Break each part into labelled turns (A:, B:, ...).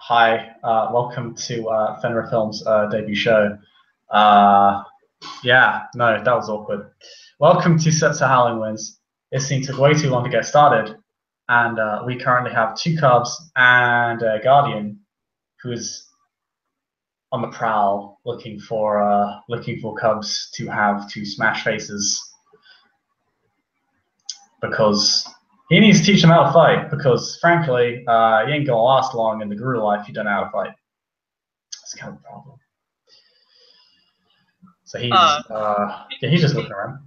A: Hi, welcome to FenrirFilms' debut show. Yeah, no, that was awkward. Welcome to Sets of Howling Winds. This scene took way too long to get started, and we currently have two cubs and a guardian who is on the prowl looking for cubs to have to smash faces because he needs to teach them how to fight because, frankly, you ain't gonna last long in the gorilla life if you don't know how to fight. That's kind of the problem. So he's just looking around.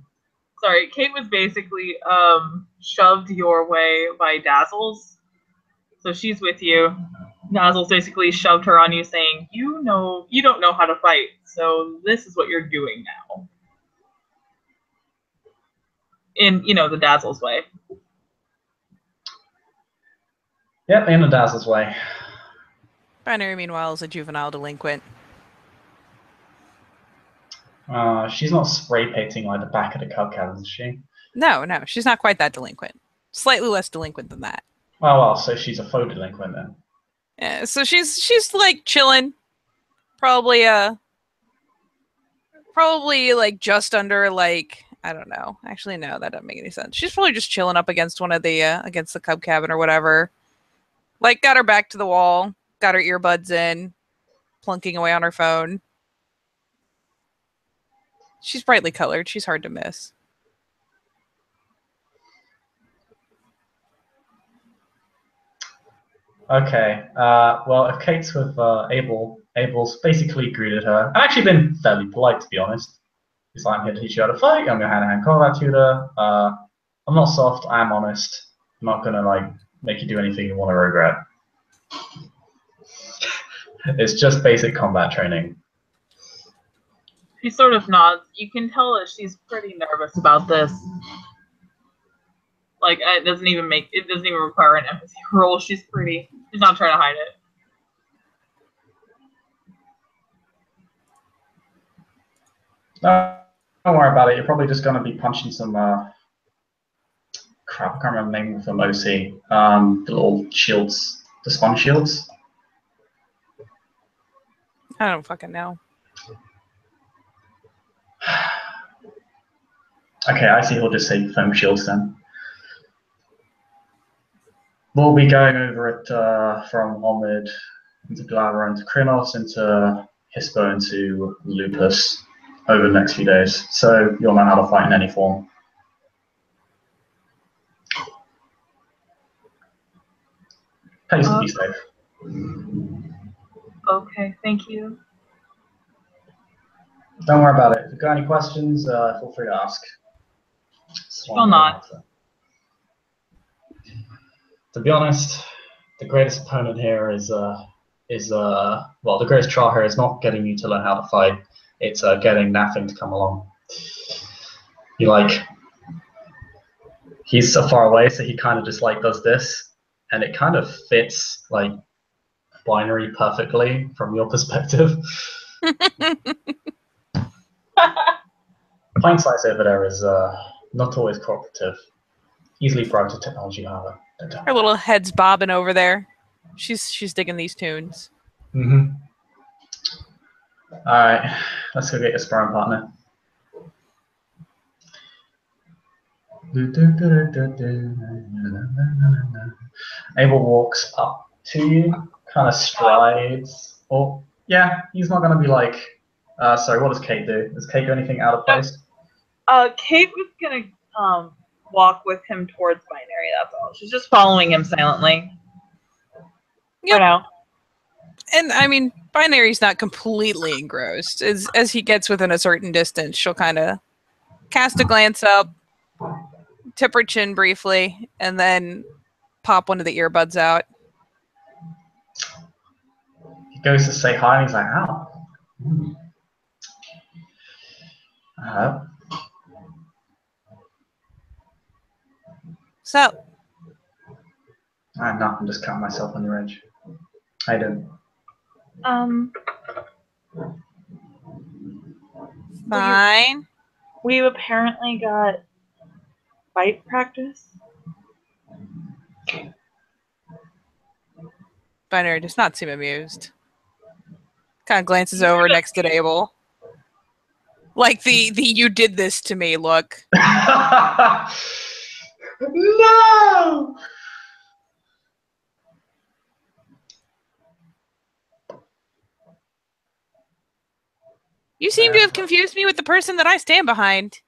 B: Sorry, Kate was basically shoved your way by Dazzles. So she's with you. Dazzles basically shoved her on you, saying, you don't know how to fight, so this is what you're doing now. In, the Dazzles way.
A: Yep, in the Dazzle's way.
C: Binary, meanwhile, is a juvenile delinquent.
A: She's not spray painting like the back of the cub cabin, is she?
C: No, she's not quite that delinquent. Slightly less delinquent than that.
A: Oh, well, so she's a faux delinquent then.
C: Yeah, so she's like chilling. Probably like just under like, I don't know. Actually, no, that doesn't make any sense. She's probably just chilling up against one of the against the cub cabin or whatever. Like, got her back to the wall, got her earbuds in, plunking away on her phone. She's brightly colored. She's hard to miss.
A: Okay. Well, if Kate's with Abel's basically greeted her. I've actually been fairly polite, to be honest. He's like, I'm here to teach you how to fight. I'm your hand-to-hand combat tutor. I'm not soft. I'm honest. I'm not gonna like make you do anything you want to regret. It's just basic combat training.
B: She sort of nods. You can tell that she's pretty nervous about this. Like, it doesn't even require an empathy roll. She's not trying to hide it.
A: Don't worry about it. You're probably just going to be punching some crap. I can't remember the name of them. OC. The little shields, the sponge shields.
C: I don't fucking know.
A: Okay, I see. He'll just say foam shields then. We'll be going over it from Omid into Glamour into Krynos into Hispo into Lupus over the next few days. So you'll know how to fight in any form. Please be safe.
B: Okay, thank you.
A: Don't worry about it. If you've got any questions, feel free to ask.
B: Will not.
A: To be honest, the greatest opponent here is well, the greatest trial here is not getting you to learn how to fight. It's getting nothing to come along. He's so far away, so he kind of just like does this, and it kind of fits like binary perfectly from your perspective. Plain size over there is not always cooperative. Easily brighter technology, however.
C: Her little head's bobbing over there. She's digging these tunes.
A: Mm-hmm. All right, let's go get your sparring partner. Abel walks up to you, kind of strides. Oh, yeah, he's not going to be like. Sorry, what does Kate do? Does Kate do anything out of place?
B: Kate was gonna walk with him towards Binary. That's all. She's just following him silently.
C: Yep.
B: For now.
C: And I mean, Binary's not completely engrossed. As he gets within a certain distance, she'll kind of cast a glance up, tip her chin briefly, and then pop one of the earbuds out.
A: He goes to say hi, and he's like, "Ow."
C: So,
A: I'm just cutting myself on the edge. How you doing?
C: Fine.
B: We've apparently got fight practice.
C: Binary does not seem amused. Kind of glances over next to Abel. Like the you did this to me look.
A: No!
C: You seem to have confused me with the person that I stand behind.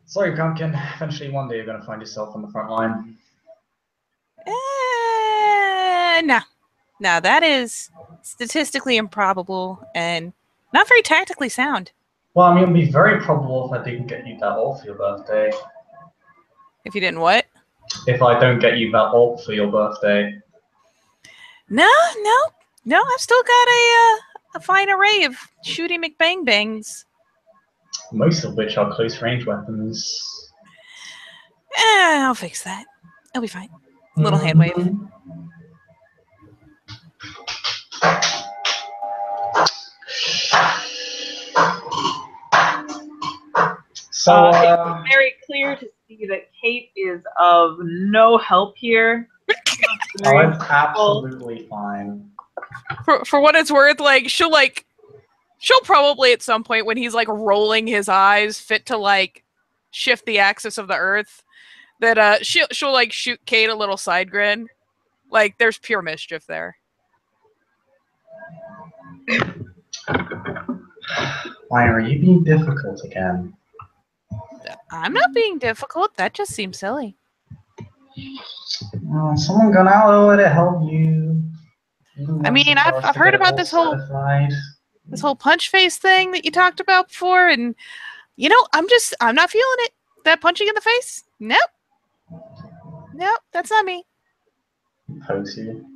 A: Sorry, Pumpkin. Eventually, one day you're going to find yourself on the front line.
C: No. No, that is statistically improbable and not very tactically sound.
A: Well, I mean, it'd be very probable if I didn't get you that ult for your birthday.
C: If you didn't what?
A: If I don't get you that ult for your birthday.
C: No, I've still got a fine array of shooty McBang-bangs.
A: Most of which are close range weapons.
C: I'll fix that. It'll be fine. Little hand wave.
A: So,
B: it's very clear to see that Kate is of no help here.
A: oh, it's absolutely fine.
C: For what it's worth, like she'll probably at some point when he's like rolling his eyes fit to like shift the axis of the earth, that she'll like shoot Kate a little side grin. Like there's pure mischief there.
A: Why are you being difficult again?
C: I'm not being difficult. That just seems silly.
A: Someone gone out over to help you.
C: I mean, I've heard about this whole Punchface thing that you talked about before, and you know, I'm not feeling it. That punching in the face? Nope, that's not me.
A: Pokes you.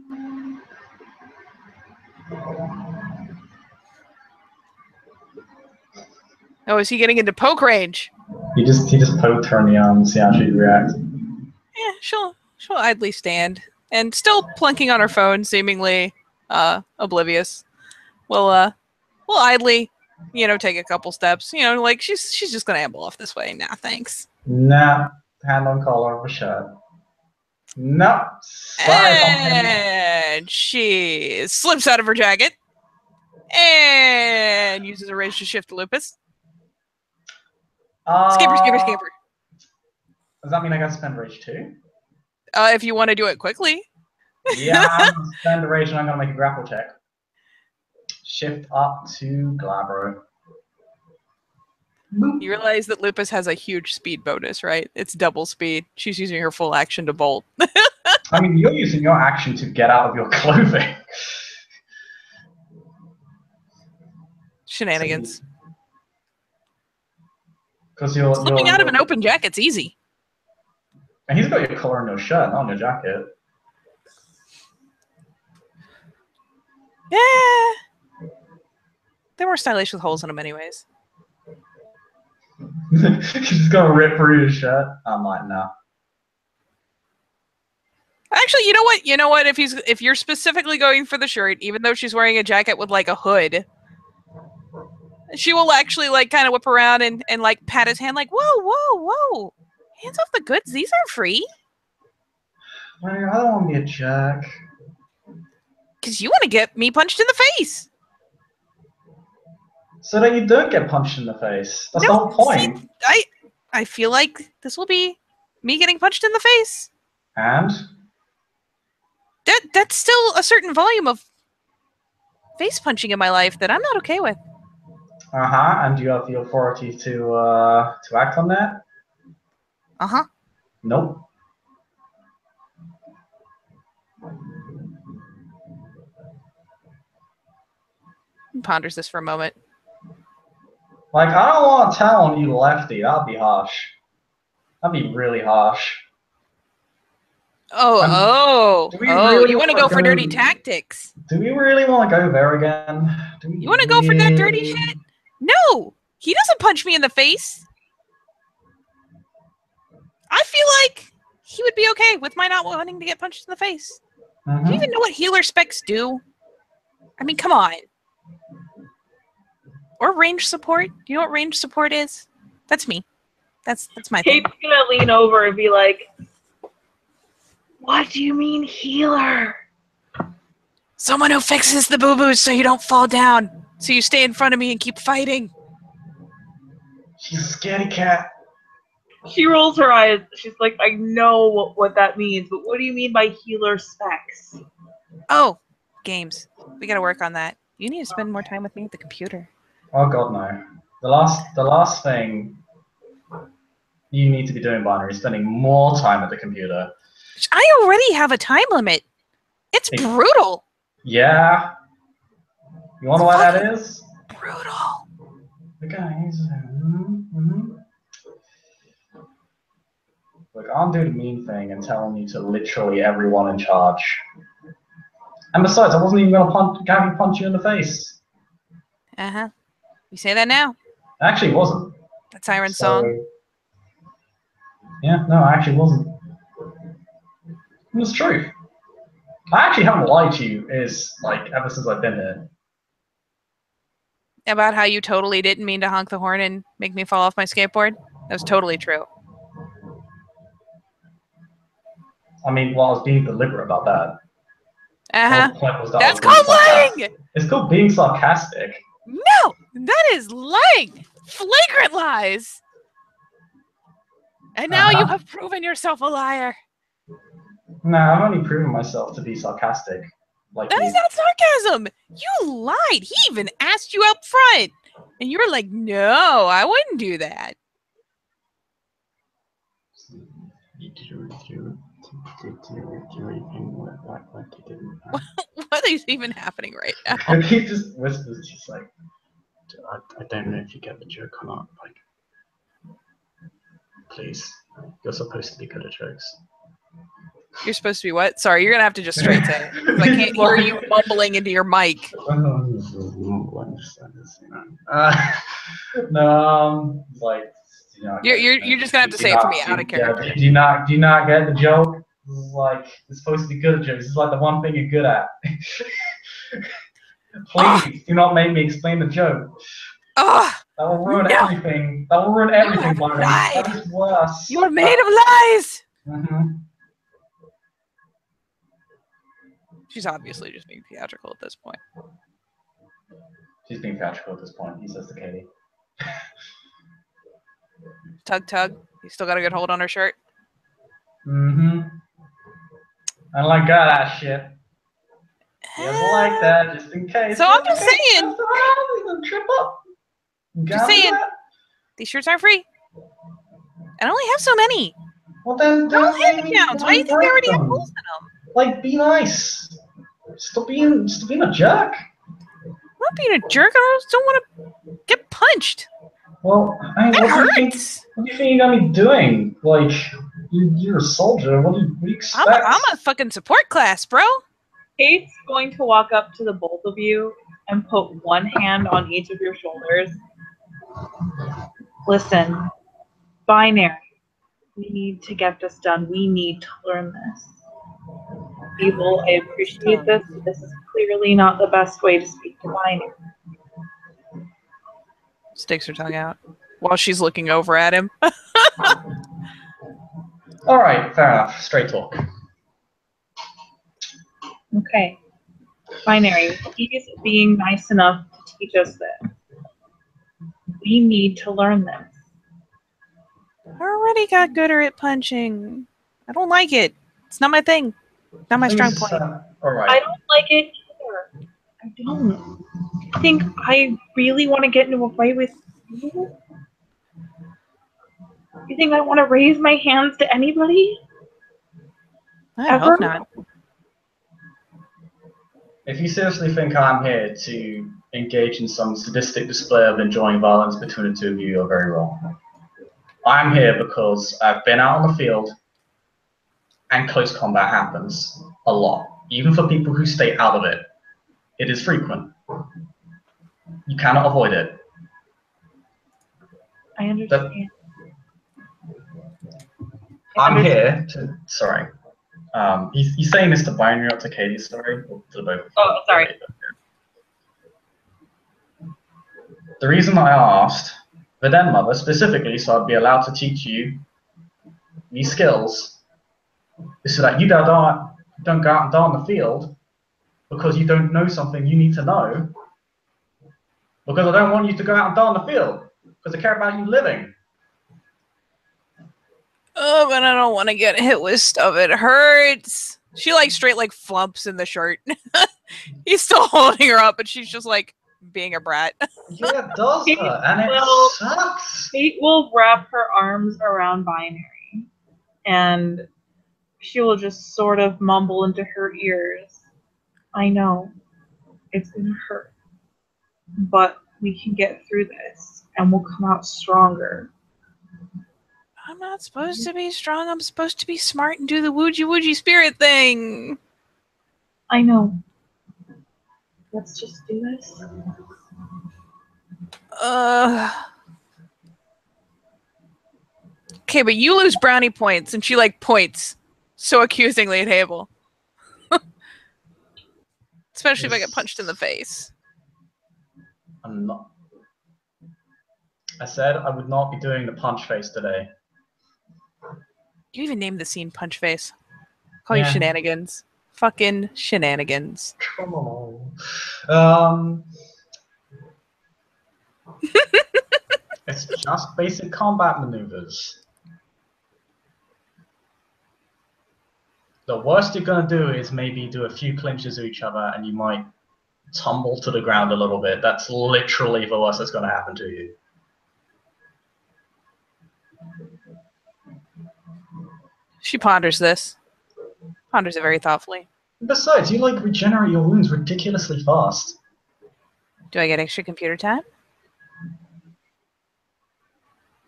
C: Oh, is he getting into poke range?
A: He just poked her in the arm and see how she'd react.
C: Yeah, she'll idly stand and still plunking on her phone, seemingly oblivious. We'll idly, take a couple steps. Like she's just gonna amble off this way. Nah, thanks.
A: Nah, hand on collar of a shirt. Nope. Sorry,
C: and she slips out of her jacket and uses a rage to shift lupus. Skipper.
A: Does that mean I gotta spend rage too?
C: If you want to do it quickly.
A: Yeah, I'm gonna spend the rage and I'm gonna make a grapple check. Shift up to Glabro.
C: You realize that Lupus has a huge speed bonus, right? It's double speed. She's using her full action to bolt.
A: I mean, you're using your action to get out of your clothing.
C: Shenanigans.
A: Because you're
C: slipping out of an open jacket's easy.
A: And he's got your collar on your shirt, not on your jacket.
C: Yeah. They're more stylish with holes in them anyways.
A: She's gonna rip through his shirt. I'm like, no.
C: Actually, you know what? If you're specifically going for the shirt, even though she's wearing a jacket with like a hood, she will actually like kind of whip around and like pat his hand like, whoa. Hands off the goods. These aren't free.
A: I don't want to be a jerk.
C: Because you want to get me punched in the face.
A: So that you don't get punched in the face. That's the whole point.
C: See, I feel like this will be me getting punched in the face.
A: And?
C: That's still a certain volume of face punching in my life that I'm not okay with.
A: Uh-huh. And do you have the authority to act on that?
C: Uh-huh.
A: Nope.
C: He ponders this for a moment.
A: Like, I don't want to tell on you lefty. That'd be harsh. That'd be really harsh.
C: You want to go for dirty tactics.
A: Do we really want to go there again?
C: You want to go for that dirty shit? No! He doesn't punch me in the face. I feel like he would be okay with my not wanting to get punched in the face.
A: Mm-hmm.
C: Do you even know what healer specs do? I mean, come on. Or range support. Do you know what range support is? That's me. That's my thing.
B: Kate's gonna lean over and be like, What do you mean healer?
C: Someone who fixes the boo-boos so you don't fall down. So you stay in front of me and keep fighting.
A: She's a scaredy cat.
B: She rolls her eyes. She's like, I know what that means, but what do you mean by healer specs?
C: Oh, games. We gotta work on that. You need to spend more time with me at the computer.
A: Oh god, no. The last thing you need to be doing, Binary, is spending more time at the computer.
C: I already have a time limit. It's brutal.
A: Yeah. You wanna know what that is?
C: Brutal.
A: The guys. Look, I'm doing the mean thing and telling you to literally everyone in charge. And besides, I wasn't even gonna punch you in the face.
C: Uh-huh. You say that now?
A: Actually, it wasn't.
C: That siren song.
A: Yeah, no, I actually wasn't. It was true. I actually haven't lied to you, ever since I've been here.
C: About how you totally didn't mean to honk the horn and make me fall off my skateboard? That was totally true.
A: I mean, well, I was being deliberate about that.
C: Uh-huh. That's called lying!
A: It's called being sarcastic.
C: No! That is lying! Flagrant lies! And now you have proven yourself a liar.
A: No, I've only proven myself to be sarcastic.
C: That is not sarcasm! You lied! He even asked you up front! And you were like, no, I wouldn't do that. What is even happening right now?
A: He just whispers, he's like, I don't know if you get the joke or not. Like, please, you're supposed to be good at jokes.
C: You're supposed to be what? Sorry, you're gonna have to just straight say it. I can't hear you mumbling into your mic.
A: No, like,
C: you're just gonna have to say it for me out of character.
A: Yeah, do you not get the joke? Like, it's supposed to be good at jokes. It's like the one thing you're good at. Please do not make me explain the joke. That will ruin everything. That will ruin everything, Barney. That is worse.
C: You're made of lies. She's obviously just being theatrical at this point.
A: She's being theatrical at this point, he says to Katie.
C: Tug, tug. You still got a good hold on her shirt?
A: I don't like that shit. He doesn't like that, just in case.
C: So I'm just saying.
A: He's gonna trip up.
C: Just saying. These shirts aren't free. I only have so many.
A: Well then,
C: don't have accounts. Why do you think they already have holes in them?
A: Like, be nice. Stop being a jerk.
C: I'm not being a jerk. I just don't want to get punched.
A: Well, I mean, what do you think you're gonna be doing? Like, you're a soldier. What do you expect?
C: I'm a fucking support class, bro.
B: Kate's going to walk up to the both of you and put one hand on each of your shoulders. Listen, Binary, we need to get this done. We need to learn this. People, I appreciate this. This is clearly not the best way to speak to Binary.
C: Sticks her tongue out while she's looking over at him.
A: All right, fair enough. Straight talk.
B: Okay. Binary, he's being nice enough to teach us this. We need to learn this.
C: I already got gooder at punching. I don't like it. It's not my thing. Not my strong point.
A: All right.
B: I don't like it either. I don't. I think I really want to get into a fight with you. You think I want to raise my hands to anybody?
C: I hope not.
A: If you seriously think I'm here to engage in some sadistic display of enjoying violence between the two of you, you're very wrong. I'm here because I've been out on the field and close combat happens a lot. Even for people who stay out of it, it is frequent. You cannot avoid it.
B: I understand.
A: I'm here to, sorry. He's saying this to Binary, not to Katie, sorry. Or to both.
B: Oh, sorry.
A: The reason I asked the den mother specifically so I'd be allowed to teach you these skills is so that you don't go out and die on the field because you don't know something you need to know. Because I don't want you to go out and die on the field because I care about you living.
C: Oh, but I don't want to get hit with stuff. It hurts. She like straight like flumps in the shirt. He's still holding her up, but she's just like being a brat.
A: Yeah, it does hurt, and it sucks.
B: Kate will wrap her arms around Binary, and she will just sort of mumble into her ears, I know, it's gonna hurt, but we can get through this, and we'll come out stronger.
C: I'm not supposed to be strong. I'm supposed to be smart and do the woogie spirit thing.
B: I know. Let's just do this.
C: Okay, but you lose brownie points, and she like points so accusingly at Abel. Especially if I get punched in the face.
A: I'm not. I said I would not be doing the punch face today.
C: You even named the scene Punchface. Call you shenanigans. Fucking shenanigans.
A: Come on. It's just basic combat maneuvers. The worst you're going to do is maybe do a few clinches of each other and you might tumble to the ground a little bit. That's literally the worst that's going to happen to you.
C: She ponders this. Ponders it very thoughtfully.
A: Besides, you like regenerate your wounds ridiculously fast.
C: Do I get extra computer time?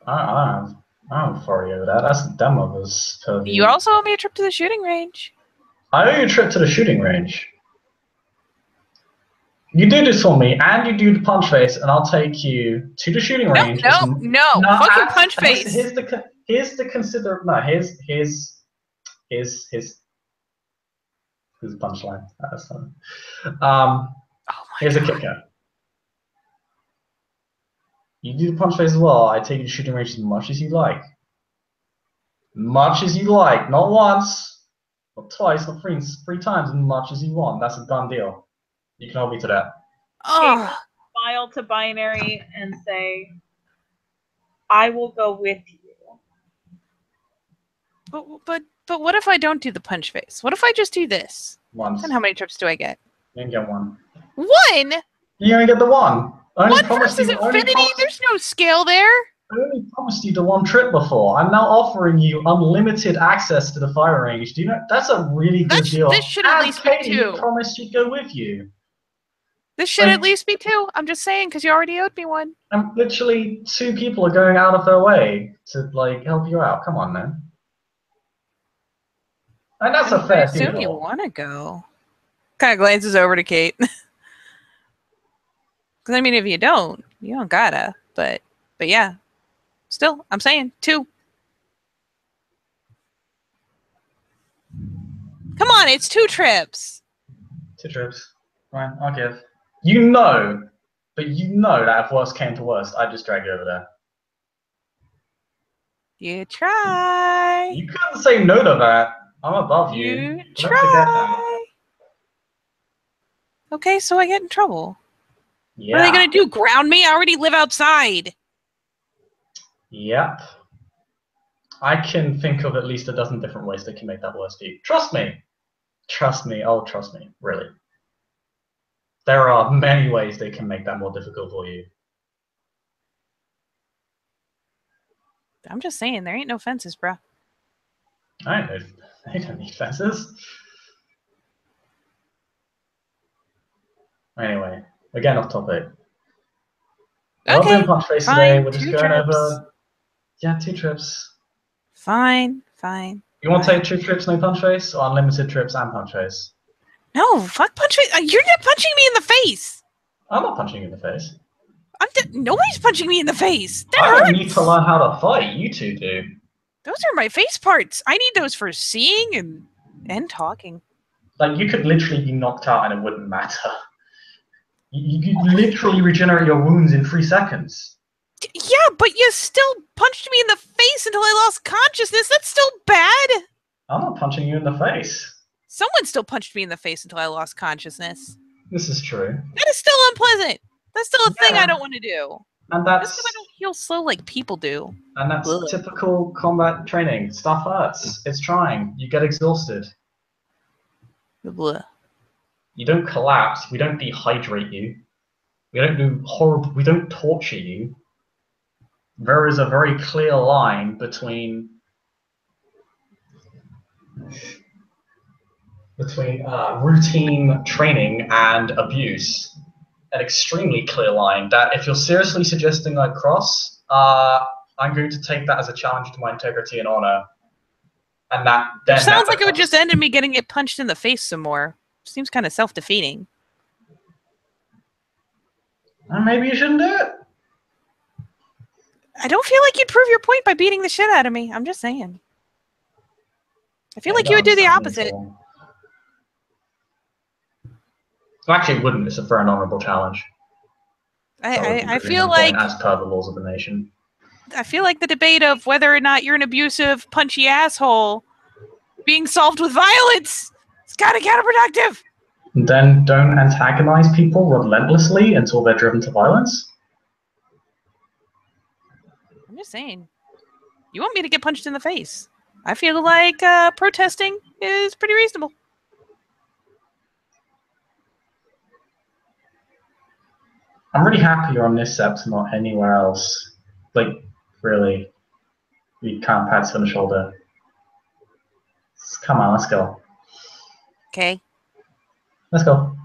A: I don't worry over that. That's the demo's purview.
C: You also owe me a trip to the shooting range.
A: I owe you a trip to the shooting range. You do this for me, and you do the punch face, and I'll take you to the shooting range.
C: No, fucking punch face.
A: Here's the consider. No, here's the punchline. That's fun. Here's a kicker. You do the punch face as well. I take you to shooting range as much as you like. Much as you like. Not once, not twice, not three times, as much as you want. That's a done deal. You can hold me to that.
C: Oh.
B: Smile to Binary and say, I will go with you.
C: But what if I don't do the punch face? What if I just do this?
A: Once.
C: Then how many trips do I get?
A: You only get one.
C: One?
A: You only get the one.
C: One versus infinity? There's no scale there.
A: I only promised you the one trip before. I'm now offering you unlimited access to the fire range. Do you know that's a really good deal?
C: This should at least be two.
A: I promised she'd go with you.
C: This should at least be two. I'm just saying because you already owed me one.
A: And literally 2 people are going out of their way to like help you out. Come on, man. And that's a fair deal. I assume
C: you want to go. Kind of glances over to Kate. Because I mean, if you don't gotta. But yeah, still, I'm saying 2. Come on, it's 2 trips.
A: 2 trips. Fine, I'll give. You know that if worst came to worst, I'd just drag you over there.
C: You try.
A: You couldn't say no to that. I'm above you.
C: You try. Okay, so I get in trouble.
A: Yeah.
C: What are they going to do? Ground me? I already live outside.
A: Yep. I can think of at least a dozen different ways they can make that worse for you. Trust me. Trust me. Oh, trust me. Really. There are many ways they can make that more difficult for you.
C: I'm just saying, there ain't no fences, bro.
A: I know. They don't need fences. Anyway, again off topic. We're not doing punch face today. We're just going over. Yeah, 2 trips.
C: Fine.
A: You want to take 2 trips, no punch face, or unlimited trips and punch face?
C: No, fuck punch face. You're not punching me in the face.
A: I'm not punching you in the face.
C: Nobody's punching me in the face. That
A: I
C: hurts.
A: don't need to learn how to fight. You 2 do.
C: Those are my face parts. I need those for seeing and talking.
A: Like, you could literally be knocked out and it wouldn't matter. You literally regenerate your wounds in 3 seconds.
C: Yeah, but you still punched me in the face until I lost consciousness. That's still bad.
A: I'm not punching you in the face.
C: Someone still punched me in the face until I lost consciousness.
A: This is true.
C: That is still unpleasant. That's still a thing I don't want to do.
A: And
C: Just
A: that's
C: because I don't heal slow like people do. Ugh.
A: typical combat training. Stuff hurts. It's trying. You get exhausted.
C: Blah.
A: You don't collapse. We don't dehydrate you. We don't do horrible. We don't torture you. There is a very clear line between routine training and abuse. An extremely clear line that if you're seriously suggesting I cross, I'm going to take that as a challenge to my integrity and honor. And that then
C: Which sounds like it would just end in me getting it punched in the face some more. Seems kind of self-defeating.
A: Maybe you shouldn't do it.
C: I don't feel like you'd prove your point by beating the shit out of me. I'm just saying. I feel like you would do the opposite.
A: Well, actually, it wouldn't. It's a fair and honorable challenge.
C: I feel like,
A: as per the laws of the nation,
C: I feel like the debate of whether or not you're an abusive, punchy asshole being solved with violence is kind of counterproductive.
A: Then don't antagonize people relentlessly until they're driven to violence.
C: I'm just saying. You want me to get punched in the face? I feel like protesting is pretty reasonable.
A: I'm really happy you're on this sept, not anywhere else. Like, really. You can't pat on the shoulder. Come on, let's go.
C: Okay.
A: Let's go.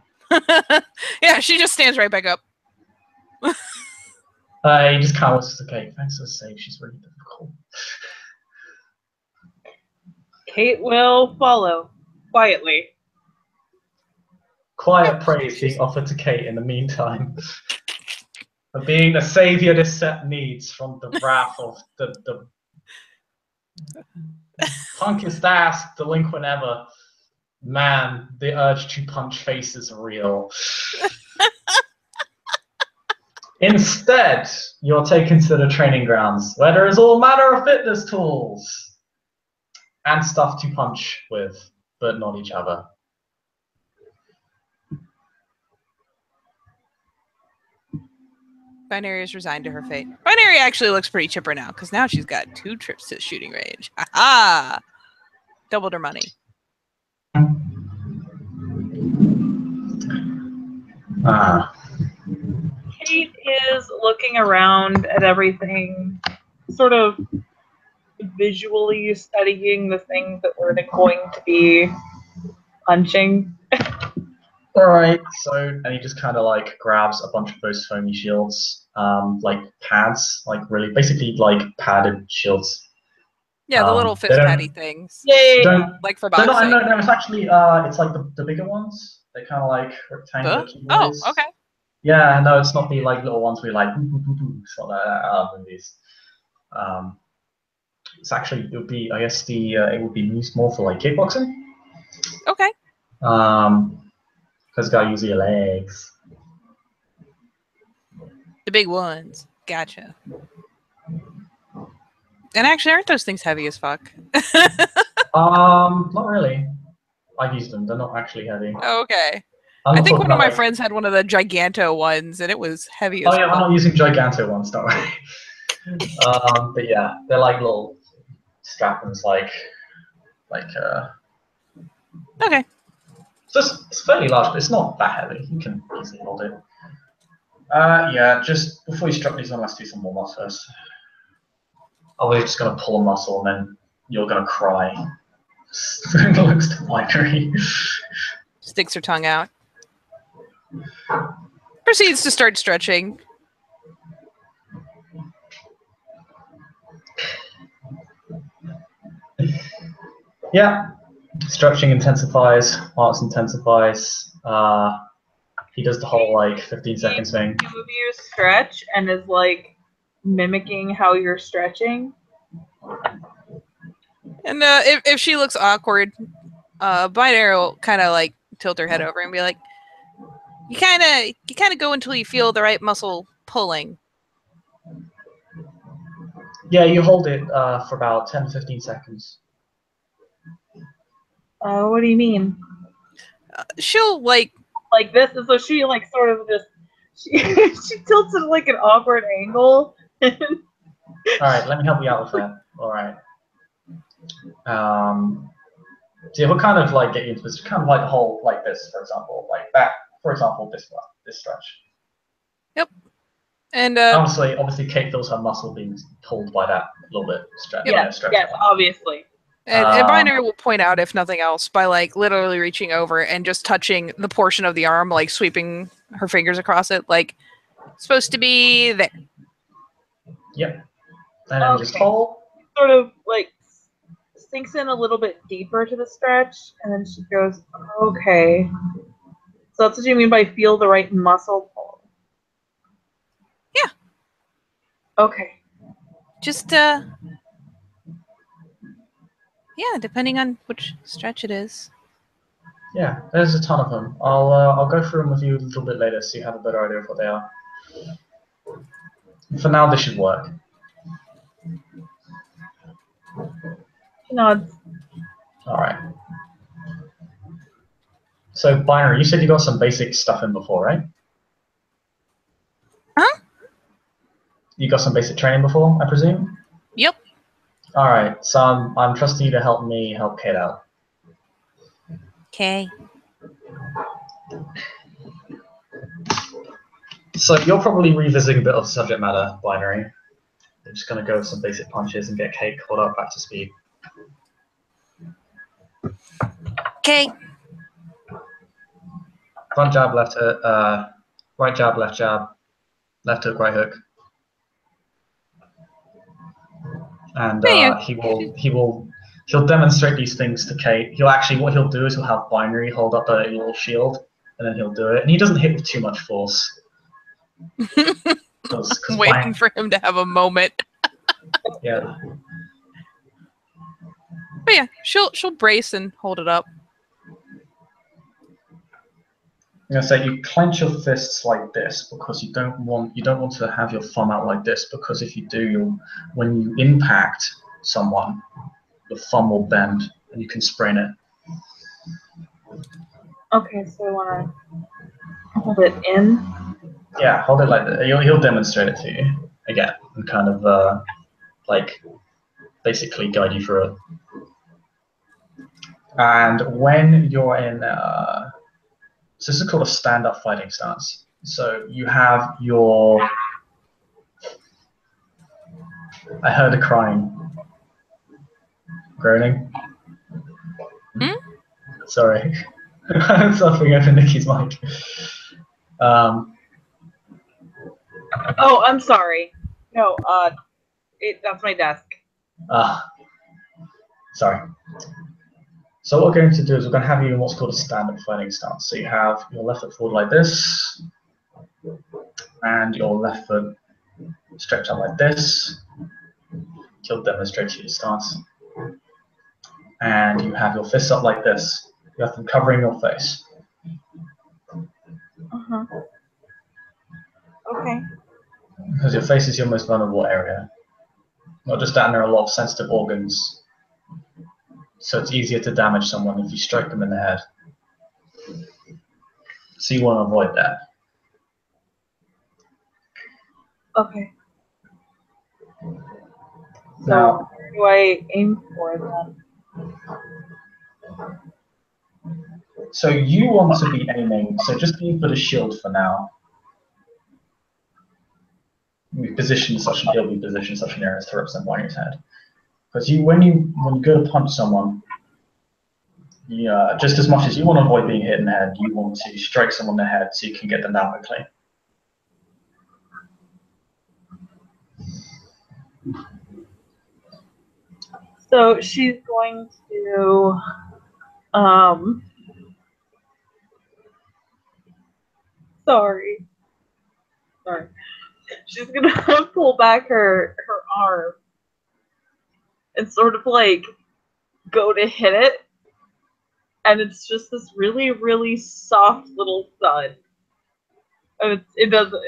C: Yeah, she just stands right back up.
A: You just can't watch the Kate. Thanks for the save. She's really difficult.
B: Kate will follow quietly.
A: Quiet praise being offered to Kate in the meantime. For being the savior this set needs from the wrath of the punkest ass delinquent ever. Man, the urge to punch face is real. Instead, you're taken to the training grounds, where there is all manner of fitness tools and stuff to punch with, but not each other.
C: Binary is resigned to her fate. Binary actually looks pretty chipper now, because now she's got 2 trips to the shooting range. Ha-ha! Doubled her money.
B: Kate is looking around at everything, sort of visually studying the things that we're going to be punching.
A: Alright, and he just kind of like grabs a bunch of those foamy shields, like pads, like really, basically like padded shields.
C: Yeah, the little fist patty things.
B: Yeah.
C: Like for boxing.
A: No, it's actually, it's like the bigger ones. They're kind of like rectangular keyboards.
C: Oh, okay.
A: Yeah, no, it's not the like little ones we like. It's not like movies. It's actually, it would be, I guess it would be used more for like kickboxing.
C: Okay.
A: Because gotta use your legs.
C: The big ones. Gotcha. And actually, aren't those things heavy as fuck?
A: Not really. I've used them. They're not actually heavy.
C: Okay. I think one of my friends had one of the Giganto ones, and it was heavy as fuck.
A: Oh yeah, I'm not using Giganto ones, don't worry. But yeah, they're like little strap-ons, like.
C: Okay.
A: So it's fairly large, but it's not that heavy. You can easily hold it. Yeah, just before you strap these on, let's do some warm-ups first. We're just gonna pull a muscle, and then you're gonna cry. It looks to binary.
C: Sticks her tongue out. Proceeds to start stretching.
A: Yeah. Stretching intensifies, arts intensifies. He does the whole like 15 seconds thing.
B: You stretch and is like mimicking how you're stretching.
C: And if she looks awkward, Binary will kind of like tilt her head over and be like, "You kind of go until you feel the right muscle pulling."
A: Yeah, you hold it for about 10 to 15 seconds.
B: What do you mean?
C: She'll
B: Like this, and so she like sort of just she tilts at like an awkward angle.
A: All right, let me help you out with that. All right. So yeah, we'll kind of like get you into this, kind of like a whole like this, for example, like that, for example, this stretch.
C: Yep. And
A: obviously, Kate feels her muscle being pulled by that little bit stretch.
B: Yes, obviously.
C: And Binary will point out, if nothing else, by like literally reaching over and just touching the portion of the arm, like sweeping her fingers across it, like supposed to be there.
A: Yep. And then just hold.
B: Sort of like sinks in a little bit deeper to the stretch, and then she goes, okay. So that's what you mean by feel the right muscle pull.
C: Yeah.
B: Okay.
C: Just yeah, depending on which stretch it is.
A: Yeah, there's a ton of them. I'll go through them with you a little bit later so you have a better idea of what they are. For now, this should work.
B: Nods.
A: All right. So, Binary, you said you got some basic stuff in before, right?
C: Huh?
A: You got some basic training before, I presume?
C: Yep.
A: All right, so I'm trusting you to help me help Kate out.
C: Okay.
A: So you're probably revisiting a bit of subject matter, Binary. I'm just going to go with some basic punches and get Kate caught up back to speed.
C: Okay.
A: Front jab, left hook, right jab, left hook, right hook. And he'll demonstrate these things to Kate. What he'll do is he'll have Binary hold up a little shield, and then he'll do it. And he doesn't hit with too much force. Cause
C: waiting for him to have a moment.
A: Yeah.
C: But yeah, she'll brace and hold it up.
A: I'm gonna say you clench your fists like this because you don't want to have your thumb out like this, because if you do, when you impact someone, the thumb will bend and you can sprain it.
B: Okay, so I want to hold it in.
A: Yeah, hold it like that. He'll demonstrate it to you again and kind of like basically guide you through it. And when you're in, so this is called a stand-up fighting stance. So you have your. I heard a crying, groaning.
C: Hmm?
A: Sorry, something over Nikki's mic.
B: Oh, I'm sorry. No, that's my desk.
A: Sorry. So what we're going to do is we're going to have you in what's called a stand-up fighting stance. So you have your left foot forward like this, and your left foot stretched out like this. He'll demonstrate to you the stance. And you have your fists up like this. You have them covering your face.
B: Uh-huh. Okay.
A: Because your face is your most vulnerable area. Not just that, and there are a lot of sensitive organs. So it's easier to damage someone if you strike them in the head. So you want to avoid that.
B: Okay. So
A: Now,
B: where do I aim for then?
A: so you want to be aiming, so just aim for the shield for now. He'll be positioned such an area as to represent Binari's head. Because when you go to punch someone, just as much as you want to avoid being hit in the head, you want to strike someone in the head so you can get them down quickly.
B: So she's going to sorry. She's gonna pull back her arm and sort of like go to hit it, and it's just this really, really soft little thud. And it doesn't.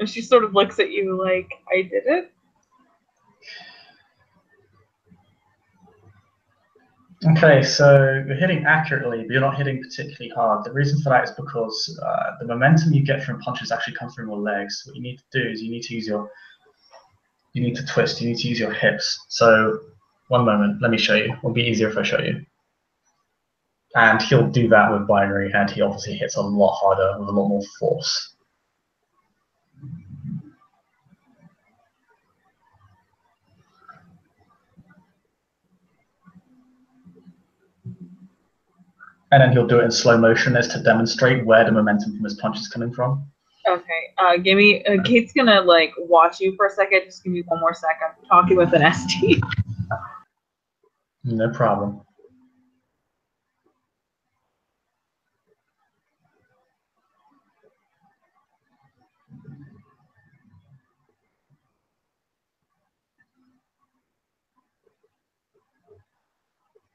B: And she sort of looks at you like, I did it?
A: Okay, so you're hitting accurately, but you're not hitting particularly hard. The reason for that is because the momentum you get from punches actually comes from your legs. What you need to do is you need to use you need to twist, you need to use your hips. So, one moment, let me show you. It'll be easier if I show you. And he'll do that with binary, and he obviously hits a lot harder with a lot more force. And then he'll do it in slow motion as to demonstrate where the momentum from his punch is coming from.
B: Okay. Give me. Kate's gonna like watch you for a second. Just give me one more second. I'm talking with an ST.
A: No problem.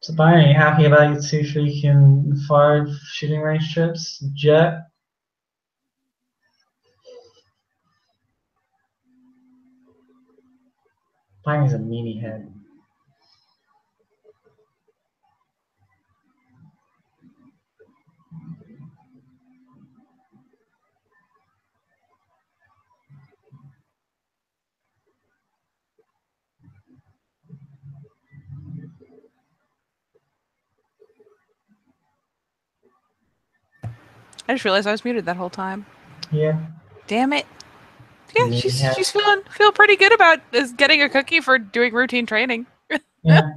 A: So, Byron, are you happy about your 2 freaking 5 shooting range trips? Jet? Byron's a meanie head.
C: I just realized I was muted that whole time.
A: Yeah.
C: Damn it. Yeah,
A: Meanie
C: she's
A: head.
C: feel pretty good about getting a cookie for doing routine training.
A: Yeah.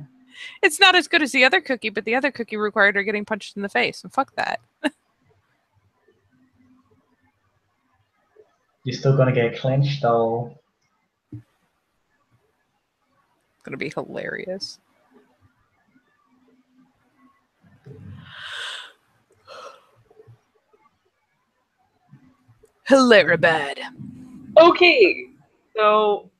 C: It's not as good as the other cookie, but the other cookie required her getting punched in the face, and fuck that.
A: You're still gonna get clinched, though.
C: It's gonna be hilarious. Hilaribad.
B: Okay. So,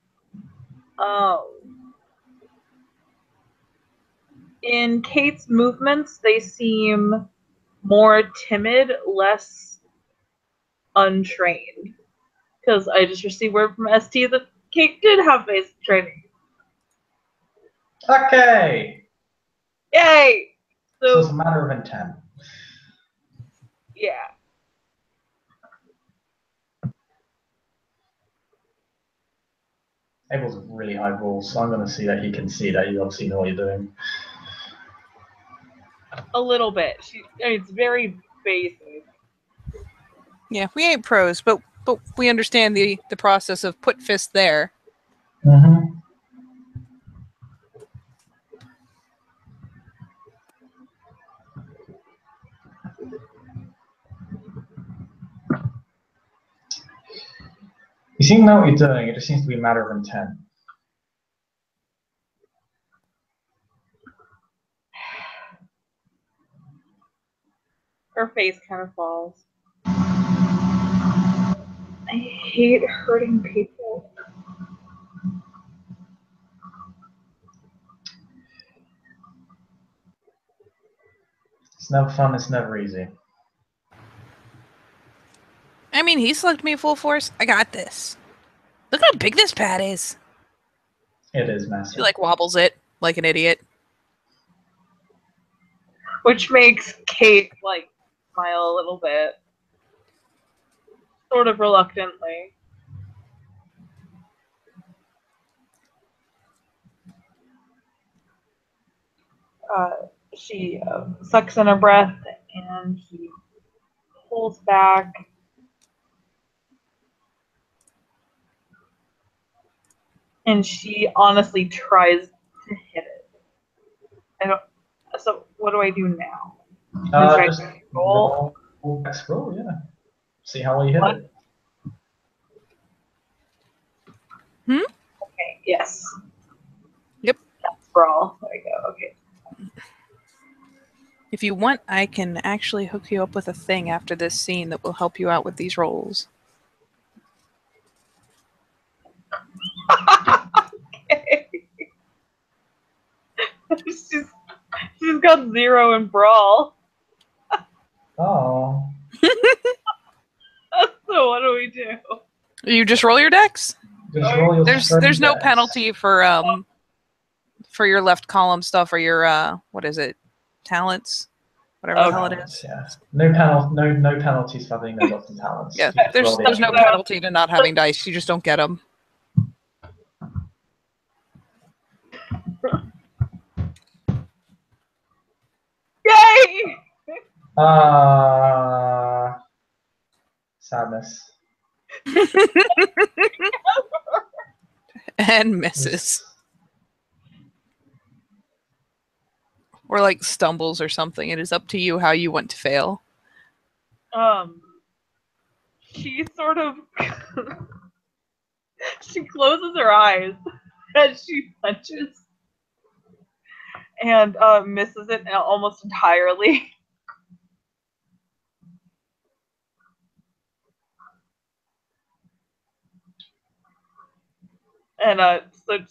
B: in Kate's movements, they seem more timid, less untrained. Because I just received word from ST that Kate did have basic training.
A: Okay!
B: Yay!
A: So it's a
B: So,
A: matter of intent.
B: yeah.
A: Abel's a really high roll, so I'm gonna see that he can see that you obviously know what you're doing.
B: A little bit. It's very basic.
C: Yeah, we ain't pros, but we understand the process of put fist there.
A: Mm-hmm. You seem to know what you're doing, it just seems to be a matter of intent.
B: Her face kind of falls. I hate hurting people.
A: It's never fun, it's never easy.
C: I mean, he slugged me full force. I got this. Look how big this pad is.
A: It is
C: She
A: massive.
C: like wobbles it like an idiot.
B: Which makes Kate like smile a little bit. Sort of reluctantly. She sucks in her breath and he pulls back. And she honestly tries to hit it. So what do I do now?
A: Just roll, yeah. See how well you hit it.
B: Okay, yes.
C: Yep.
B: That's brawl. There we go. Okay.
C: If you want, I can actually hook you up with a thing after this scene that will help you out with these rolls.
B: Okay. she's got 0 in brawl.
A: Oh.
B: So what do we do?
C: You just roll your decks.
A: Just roll your
C: There's no
A: dex.
C: penalty for for your left column stuff or your what is it? Talents? Whatever the hell it is.
A: Yeah. No penalties for having no lots of talents.
C: Yeah,
A: You just roll
C: there's
A: the
C: no
A: extra.
C: penalty to not having dice. You just don't get them.
B: Yay!
A: Sadness.
C: And misses. Or like stumbles or something. It is up to you how you want to fail.
B: She sort of she closes her eyes as she punches and misses it almost entirely. And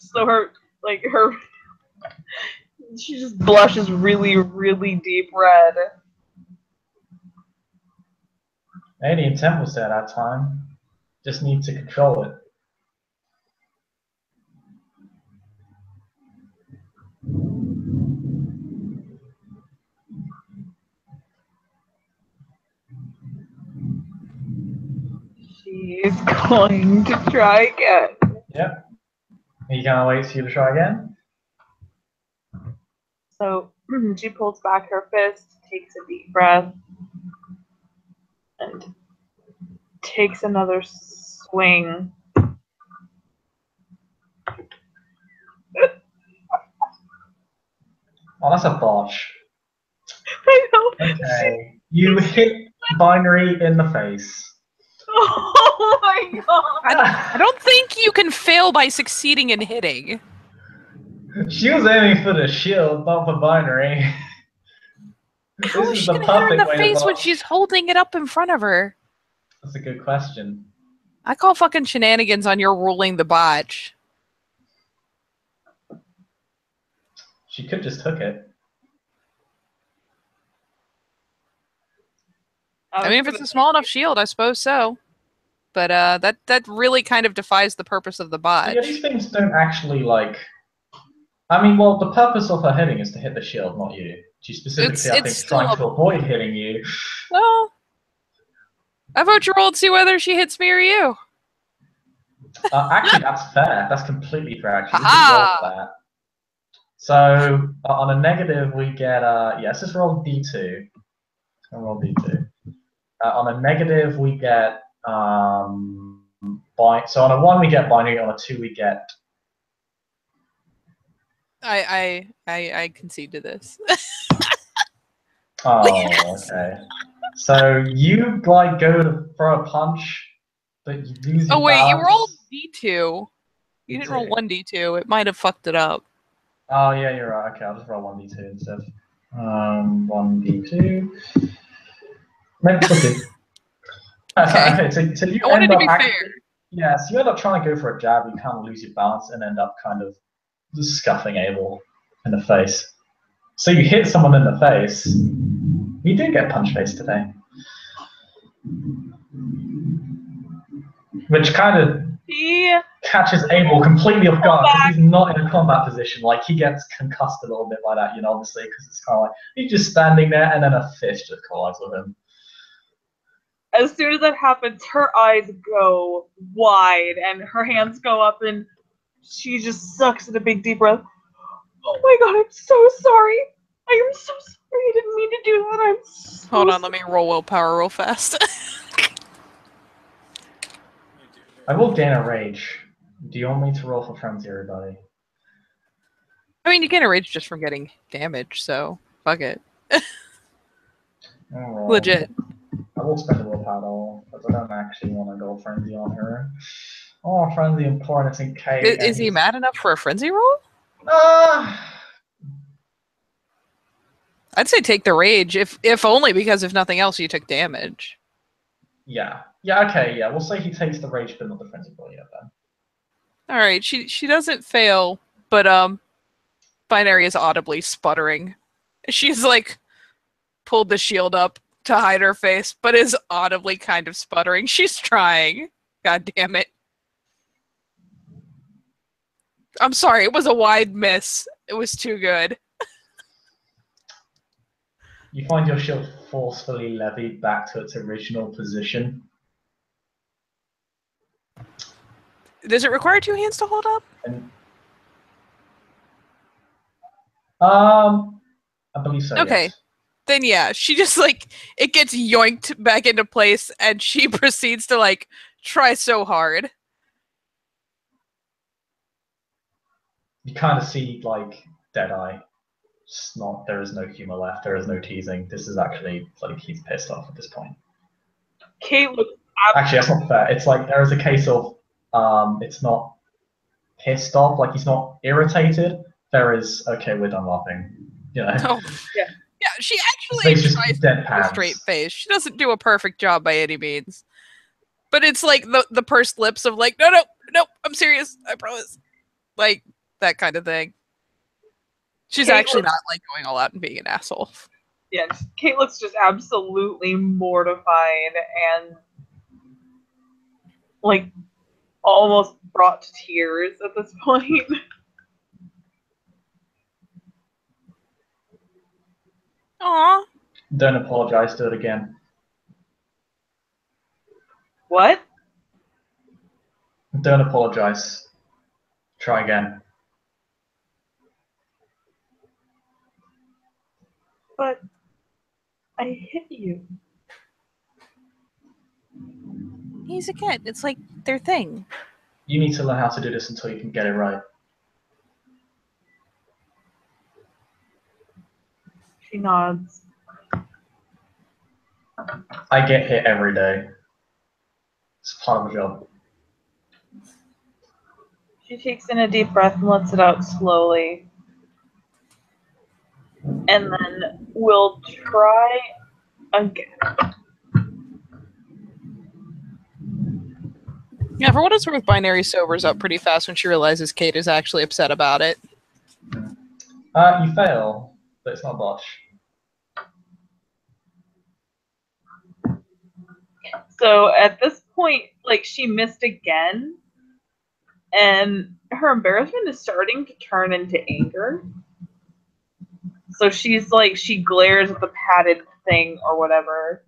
B: so her she just blushes really, really deep red.
A: Hey, the intent was there that time. Just need to control it.
B: She's going to try again.
A: Yep. Are you gonna wait for you to try again?
B: So she pulls back her fist, takes a deep breath, and takes another swing.
A: Oh, that's a botch.
B: I know.
A: Okay. You hit Binary in the face.
B: Oh my god!
C: I don't think you can fail by succeeding in hitting.
A: She was aiming for the shield, not for Binary.
C: How
A: This
C: is
A: is
C: she
A: the
C: gonna hit her in
A: perfect
C: the
A: way to
C: face when
A: botch.
C: she's holding it up in front of her?
A: That's a good question.
C: I call fucking shenanigans on your ruling the botch.
A: She could just hook it.
C: I mean, if it's a small enough shield, I suppose so. But that really kind of defies the purpose of the botch.
A: Yeah, these things don't actually like. I mean, well, the purpose of her hitting is to hit the shield, not you. She specifically, I think, is trying to avoid hitting you.
C: Well, I vote you roll to see whether she hits me or you.
A: Actually, that's fair. That's completely fair. Actually, we can roll for that. So on a negative, we get let's just roll D2. I'll roll D2. On a negative, we get so on a 1 we get binary. On a 2 we get.
C: I concede to this.
A: Oh,
C: Yes.
A: okay. So you like go to throw a punch, but you lose your
C: Oh wait,
A: balance.
C: you rolled D2. You didn't roll 1D2. It might have fucked it up.
A: Oh yeah, you're right. Okay, I'll just roll 1D2 instead. 1D2. Let's look it. Okay. So you
C: I wanted
A: end
C: to
A: up
C: be fair.
A: Yeah, so you end up trying to go for a jab, you kind of lose your balance and end up kind of just scuffing Abel in the face. So you hit someone in the face. You did get Punchface today. Which kind of catches Abel completely off guard because he's not in a combat position. Like, he gets concussed a little bit by that, obviously, because it's kind of like he's just standing there and then a fist just collides with him.
B: As soon as that happens, her eyes go wide and her hands go up and she just sucks in a big deep breath. Oh my god, I'm so sorry. I am so sorry. I didn't mean to do that. I'm so
C: Hold on, let me roll willpower real fast.
A: I will gain a rage. Do you want me to roll for frenzy, everybody?
C: I mean, you gain a rage just from getting damage, so fuck it. Legit.
A: I will spend a willpower though, because I don't actually want to go frenzy on her. Oh, frenzy importance in K.
C: Is he mad enough for a frenzy roll? I'd say take the rage, if only because if nothing else, you took damage.
A: Yeah. Yeah. Okay. Yeah. We'll say he takes the rage, but not the frenzy roll yet. Then.
C: All right. She doesn't fail, but Binary is audibly sputtering. She's like pulled the shield up to hide her face, but is audibly kind of sputtering. She's trying. God damn it. I'm sorry, it was a wide miss. It was too good.
A: You find your shield forcefully levied back to its original position.
C: Does it require 2 hands to hold up?
A: And, I believe so,
C: Okay.
A: yes.
C: Then yeah, she just like, it gets yoinked back into place and she proceeds to like try so hard.
A: You kind of see like Deadeye. It's not. There is no humor left. There is no teasing. This is actually like he's pissed off at this point.
B: Kate looks
A: Actually, that's not fair. It's like there is a case of it's not pissed off. Like he's not irritated. There is okay. We're done laughing. You know.
C: Oh,
B: yeah.
C: Yeah, she
A: His
C: actually
A: face just
C: tries to keep a
A: deadpans.
C: straight face. She doesn't do a perfect job by any means. But it's like the pursed lips of like, no, I'm serious. I promise. Like, that kind of thing. She's actually not like going all out and being an asshole.
B: Yeah, Kate looks just absolutely mortified and like almost brought to tears at this point.
C: Aw.
A: Don't apologize. Do it again.
B: What?
A: Don't apologize. Try again.
B: But I hit you.
C: He's a kid. It's like their thing.
A: You need to learn how to do this until you can get it right.
B: She nods.
A: I get hit every day. It's part of the job.
B: She takes in a deep breath and lets it out slowly. And then we'll try again.
C: Yeah, for what it's worth, Binary sobers up pretty fast when she realizes Kate is actually upset about it.
A: You fail, but it's not a botch.
B: So at this point, like, she missed again, and her embarrassment is starting to turn into anger. So she's like, she glares at the padded thing or whatever,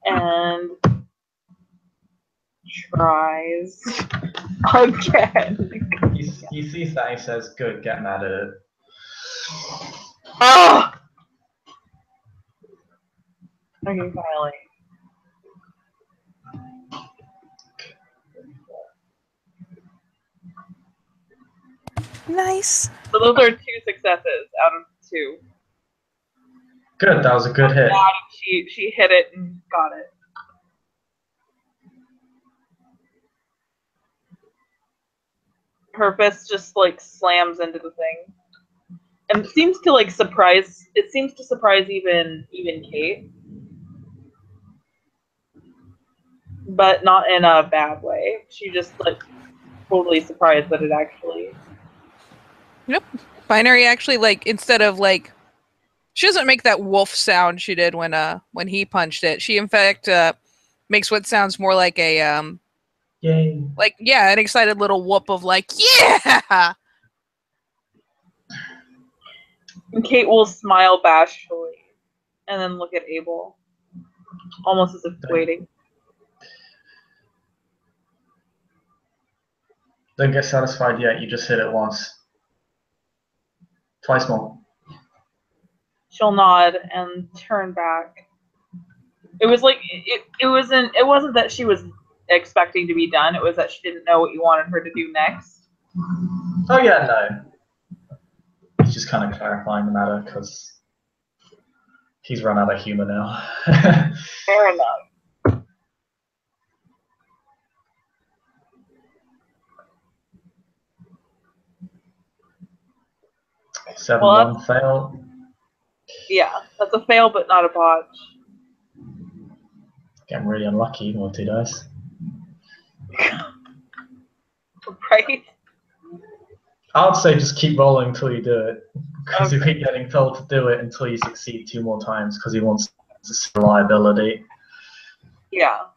B: and tries again.
A: He sees that and he says, good, get mad at it.
B: Oh! Okay, finally.
C: Nice.
B: So those are 2 successes out of 2.
A: Good, that was a good hit.
B: She hit it and got it. Her fist just like slams into the thing, and it seems to like surprise. It seems to surprise even Kate, but not in a bad way. She just like totally surprised that it actually.
C: Yep. Binary actually, like, instead of like, she doesn't make that wolf sound she did when he punched it. She in fact makes what sounds more like a
A: Yay.
C: like, yeah, an excited little whoop of like, yeah.
B: And Kate will smile bashfully, and then look at Abel, almost as if waiting.
A: Don't get satisfied yet, you just hit it once. Twice more.
B: She'll nod and turn back. It was like it wasn't that she was expecting to be done. It was that she didn't know what you wanted her to do next.
A: Oh yeah, no. He's just kind of clarifying the matter because he's run out of humor now.
B: Fair enough.
A: 7-1 fail.
B: Yeah, that's a fail, but not a botch.
A: Getting really unlucky even with 2 dice.
B: Right?
A: I would say just keep rolling until you do it, because you keep getting told to do it until you succeed 2 more times, because he wants to see reliability.
B: Yeah.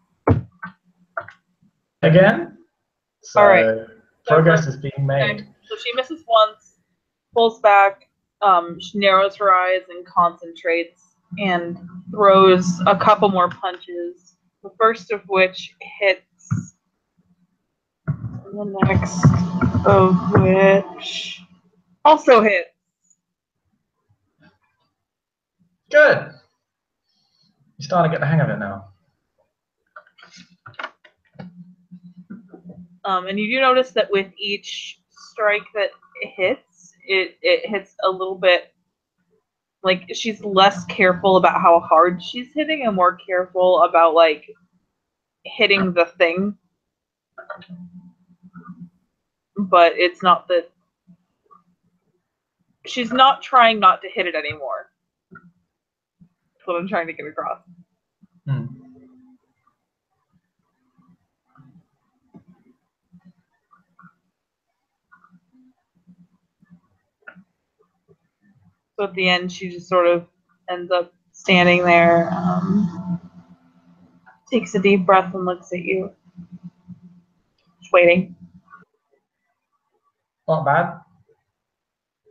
A: Again? So
B: all right.
A: progress is being made.
B: Okay. So she misses once, pulls back, she narrows her eyes and concentrates, and throws a couple more punches. The first of which hits, and the next of which also hits.
A: Good. You're starting to get the hang of it now.
B: And you do notice that with each strike that hits, it hits a little bit. Like, she's less careful about how hard she's hitting and more careful about, like, hitting the thing. But it's not that... She's not trying not to hit it anymore. That's what I'm trying to get across.
A: Hmm.
B: So at the end, she just sort of ends up standing there, takes a deep breath and looks at you. Just waiting.
A: Not bad.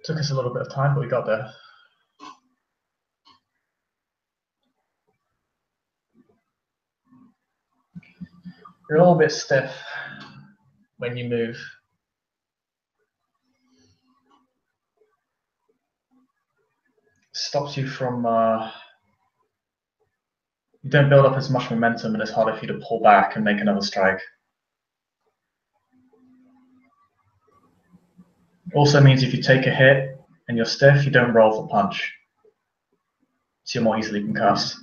A: Took us a little bit of time, but we got there. You're a little bit stiff when you move. Stops you from... you don't build up as much momentum, and it's harder for you to pull back and make another strike. Also means if you take a hit and you're stiff, you don't roll for punch. So you're more easily concussed.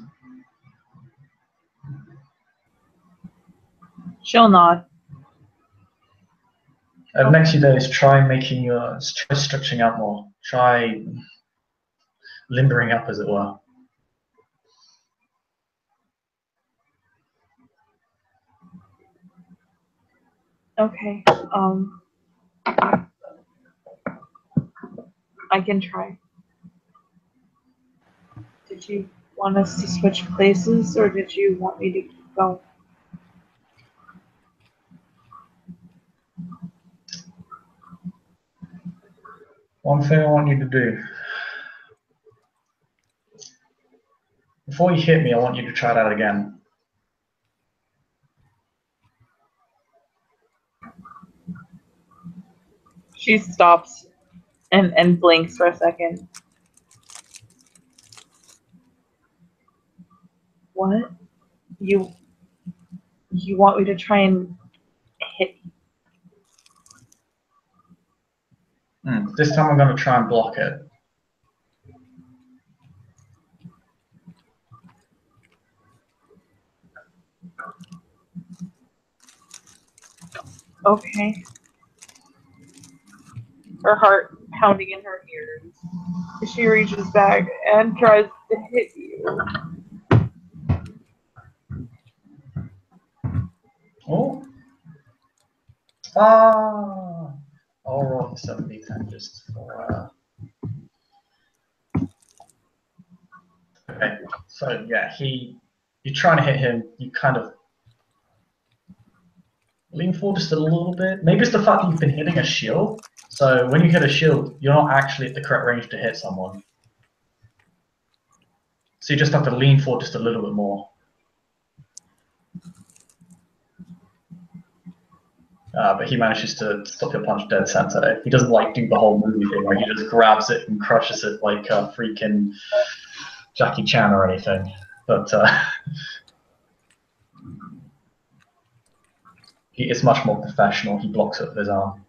B: She'll nod.
A: Over the next few days, try stretching out more. Try limbering up, as it were.
B: Okay. I can try. Did you want us to switch places, or did you want me to keep going?
A: One thing I want you to do. Before you hit me, I want you to try that again.
B: She stops and blinks for a second. What? You want me to try and hit you?
A: This time I'm going to try and block it.
B: Okay. Her heart pounding in her ears. She reaches back and tries to hit you.
A: Oh. Ah. I'll roll for 7d10 just for... Okay. So, yeah, you're trying to hit him, you kind of lean forward just a little bit. Maybe it's the fact that you've been hitting a shield. So when you hit a shield, you're not actually at the correct range to hit someone. So you just have to lean forward just a little bit more. But he manages to stop your punch dead center. He doesn't like do the whole movie thing where he just grabs it and crushes it like freaking Jackie Chan or anything. But he is much more professional. He blocks it with his arm.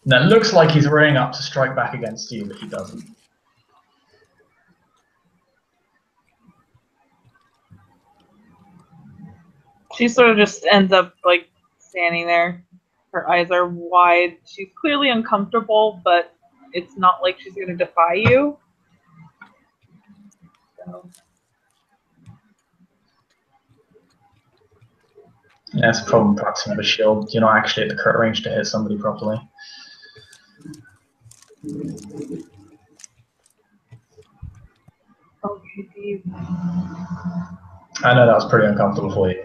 A: Now it looks like he's rearing up to strike back against you, but he doesn't.
B: She sort of just ends up like standing there. Her eyes are wide. She's clearly uncomfortable, but it's not like she's going to defy you. So.
A: Yeah, it's a problem practicing with a shield. You're not actually at the correct range to hit somebody properly.
B: Okay, Dave.
A: I know that was pretty uncomfortable for you.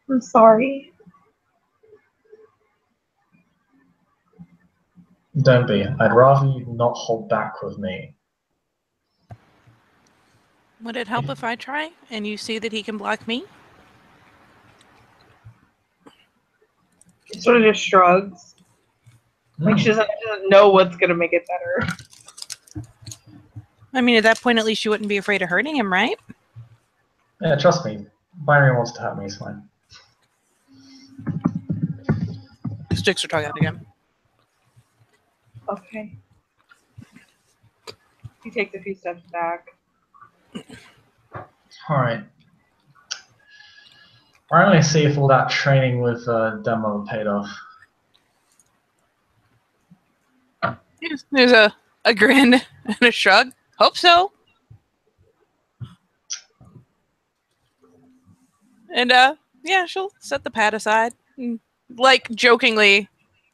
B: I'm sorry.
A: Don't be. I'd rather you not hold back with me.
C: Would it help if I try and you see that he can block me?
B: She sort of just shrugs. Like she doesn't know what's gonna make it better.
C: I mean, at that point, at least you wouldn't be afraid of hurting him, right?
A: Yeah, trust me. Binary wants to hurt me, it's fine.
C: Sticks are talking again.
B: Okay. He takes a few steps back.
A: Alright. I'm going to see if all that training with Demo paid off.
C: There's a grin and a shrug. Hope so. And yeah, she'll set the pad aside and, like, jokingly,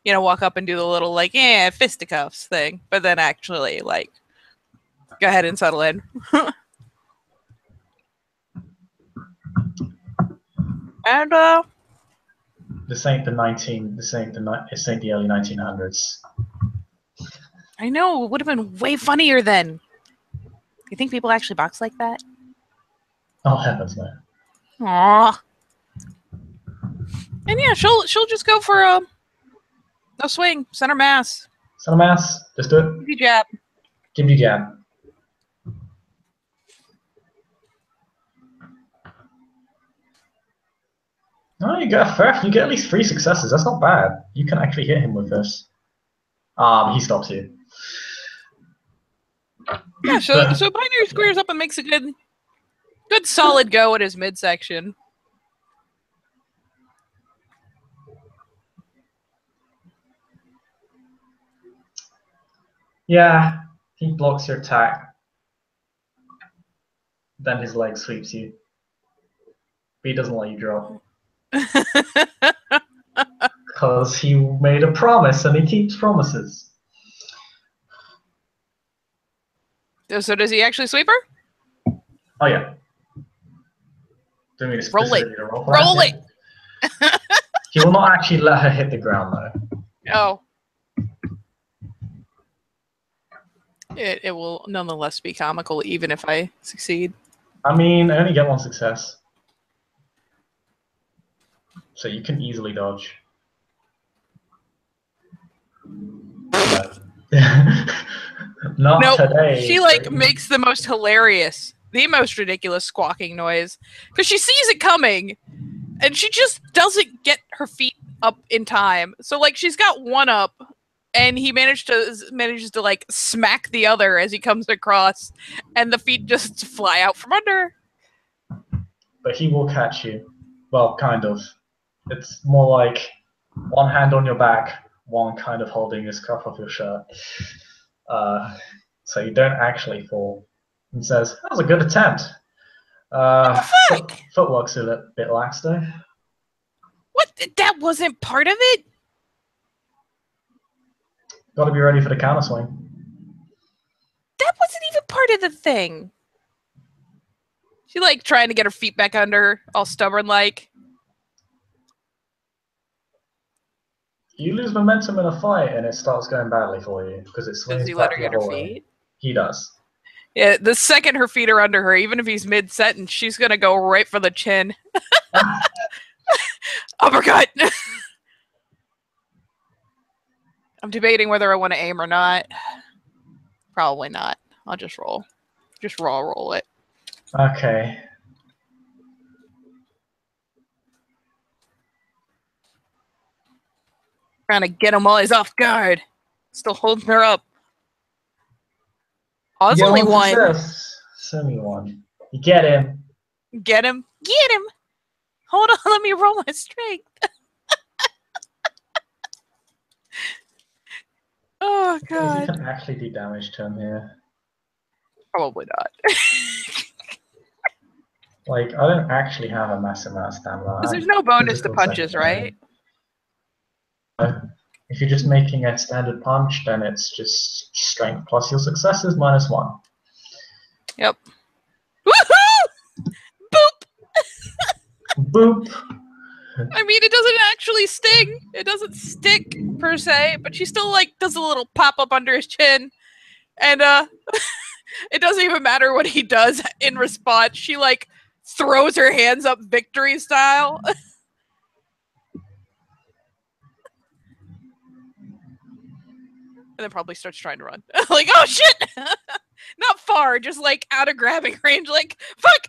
C: you know, walk up and do the little like, yeah, fisticuffs thing, but then actually like go ahead and settle in. And
A: this ain't the early 1900s.
C: I know, it would have been way funnier then. You think people actually box like that?
A: Oh heavens no.
C: Aww. And yeah, she'll just go for a swing, center mass.
A: Center mass, just do it.
C: Give you jab.
A: Give you jab. No, you get at least 3 successes. That's not bad. You can actually hit him with this. He stops you.
C: Yeah, so Binary squares up and makes a good solid go at his midsection.
A: Yeah, he blocks your attack. Then his leg sweeps you. But he doesn't let you drop. Because he made a promise and he keeps promises.
C: So does he actually sweep her?
A: Oh yeah. Do you mean to
C: Roll it.
A: roll
C: Roll it.
A: He will not actually let her hit the ground though.
C: Oh. It will nonetheless be comical even if I succeed.
A: I mean, I only get 1 success. So you can easily dodge. No. Not
C: Nope.
A: today.
C: She like makes the most hilarious, the most ridiculous squawking noise because she sees it coming and she just doesn't get her feet up in time. So like she's got one up and he manages to like smack the other as he comes across and the feet just fly out from under.
A: But he will catch you. Well, kind of. It's more like one hand on your back, one kind of holding this cuff off your shirt. So you don't actually fall. And says, that was a good attempt. Footwork's a bit lax though.
C: What? That wasn't part of it?
A: Gotta be ready for the counter swing.
C: That wasn't even part of the thing. She like trying to get her feet back under, all stubborn like.
A: You lose momentum in a fight and it starts going badly for you because it swings
C: Does he
A: back
C: let her
A: the
C: get her
A: other way.
C: feet?
A: He does.
C: Yeah, the second her feet are under her, even if he's mid-sentence, she's gonna go right for the chin. Uppercut! I'm debating whether I want to aim or not. Probably not. I'll just roll. Just roll it.
A: Okay.
C: Trying to get him while he's off guard. Still holding her up. Oh, it's only one.
A: Success. It's only one. You get him.
C: Get him. Get him! Hold on, let me roll my strength. Oh, God.
A: You can actually do damage to him here.
C: Probably not.
A: Like, I don't actually have a massive amount of stamina.
C: Because there's no bonus to punches, right?
A: If you're just making a standard punch, then it's just strength plus your successes minus 1.
C: Yep. Woohoo! Boop!
A: Boop!
C: I mean, it doesn't actually sting. It doesn't stick per se, but she still like does a little pop up under his chin, and it doesn't even matter what he does in response. She like throws her hands up victory style. And then probably starts trying to run. Like, oh shit! Not far, just like out of grabbing range, like, fuck!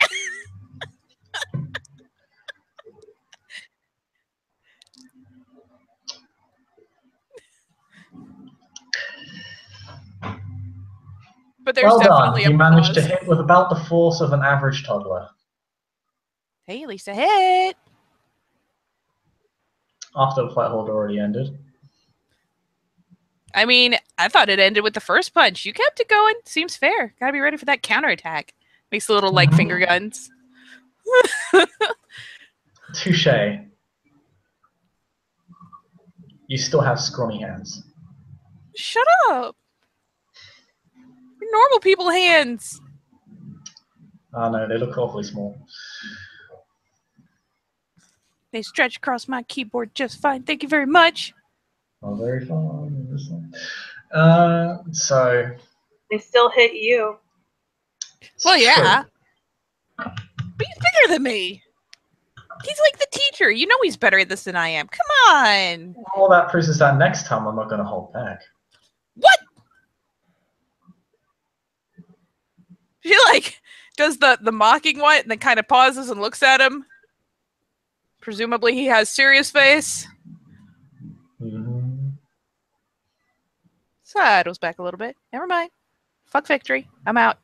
C: But there's
A: Well
C: definitely
A: done. You
C: a
A: managed to
C: pause.
A: hit with about the force of an average toddler.
C: Hey, at least a hit.
A: After the fight had already ended.
C: I mean, I thought it ended with the first punch. You kept it going. Seems fair. Gotta be ready for that counterattack. Makes the little, like, finger guns.
A: Touche. You still have scrawny hands.
C: Shut up. You're normal people hands.
A: Oh no, they look awfully small.
C: They stretch across my keyboard just fine. Thank you very much.
A: Oh, very fun. So.
B: They still hit you.
C: Well, yeah. But he's bigger than me. He's like the teacher. You know he's better at this than I am. Come on.
A: All that proves is that next time I'm not going to hold back.
C: What? She like does the mocking one and then kind of pauses and looks at him. Presumably he has serious face.
A: Mm-hmm.
C: Sidles back a little bit. Never mind. Fuck victory. I'm out.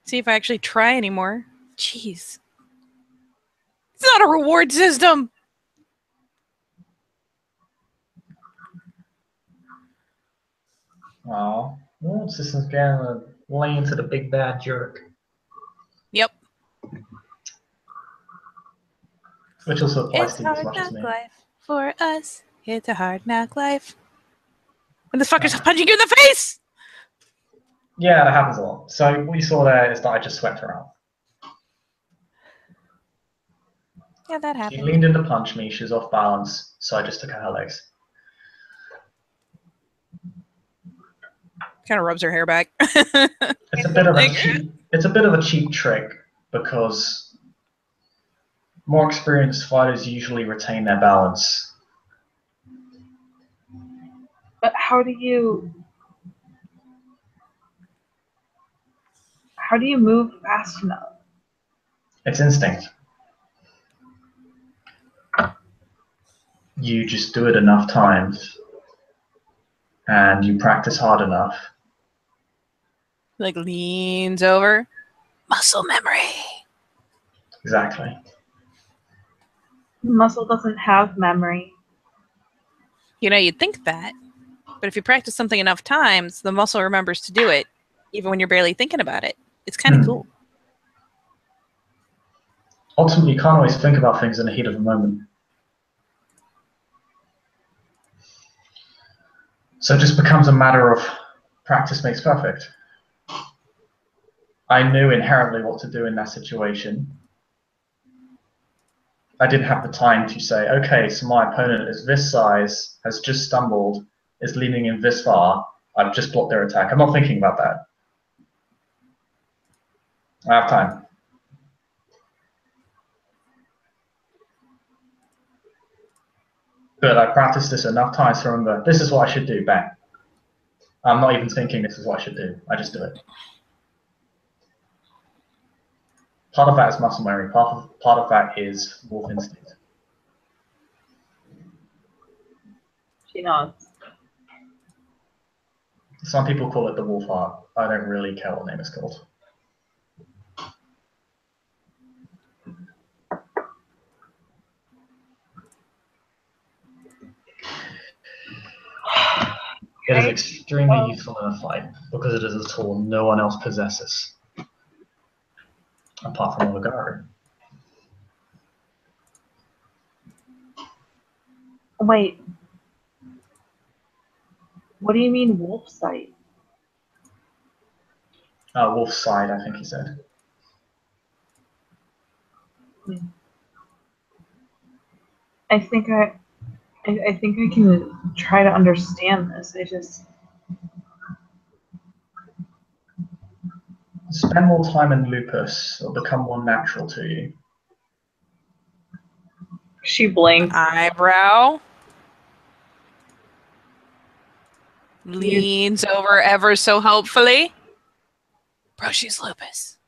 C: See if I actually try anymore. Jeez. It's not a reward system.
A: Oh, well, system's gonna lay into the big bad jerk.
C: Yep.
A: Which also applies
C: It's
A: to you as
C: hard
A: much as
C: knock
A: me.
C: life for us. It's a hard knock life. When this fucker's punching you in the face!
A: Yeah, that happens a lot. So what you saw there is that I just swept her out.
C: Yeah, that
A: She
C: happened.
A: leaned in to punch me, she was off balance, so I just took out her legs.
C: Kind of rubs her hair back.
A: It's a bit of a cheap trick because more experienced fighters usually retain their balance.
B: But how do you move fast enough?
A: It's instinct. You just do it enough times and you practice hard enough.
C: Like leans over. Muscle memory.
A: Exactly.
B: Muscle doesn't have memory.
C: You know, you'd think that. But if you practice something enough times, the muscle remembers to do it, even when you're barely thinking about it. It's kind of cool.
A: Ultimately, you can't always think about things in the heat of the moment. So it just becomes a matter of practice makes perfect. I knew inherently what to do in that situation. I didn't have the time to say, okay, so my opponent is this size, has just stumbled, is leaning in this far, I've just blocked their attack. I'm not thinking about that. I have time. But I practiced this enough times to remember, this is what I should do, bang. I'm not even thinking this is what I should do. I just do it. Part of that is muscle memory. Part of that is wolf instinct.
B: She nods.
A: Some people call it the wolf heart. I don't really care what name it's called. It is extremely useful in a fight because it is a tool no one else possesses, apart from Olagaru.
B: Wait. What do you mean wolf sight?
A: Wolf's side, I think he said.
B: I think I can try to understand this.
A: Spend more time in lupus. It'll become more natural to you.
B: She blinks.
C: Eyebrow. Leans over ever so helpfully. Bro, she's lupus.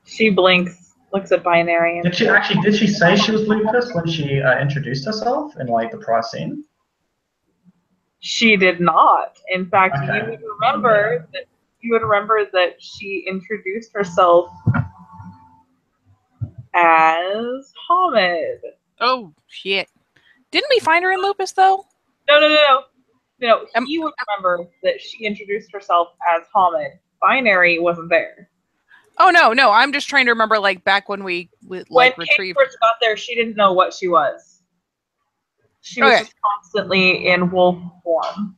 B: She blinks, looks at Binary. And
A: did she say she was lupus when she introduced herself in like the prior scene?
B: She did not. In fact,
A: Okay.
B: you would remember that she introduced herself as Hamid.
C: Oh shit! Didn't we find her in lupus though?
B: No. You would remember that she introduced herself as Hamid. Binary wasn't there.
C: Oh no! I'm just trying to remember, like back when we
B: when
C: retrieved.
B: Kate first got there, she didn't know what she was. She was just constantly in wolf form.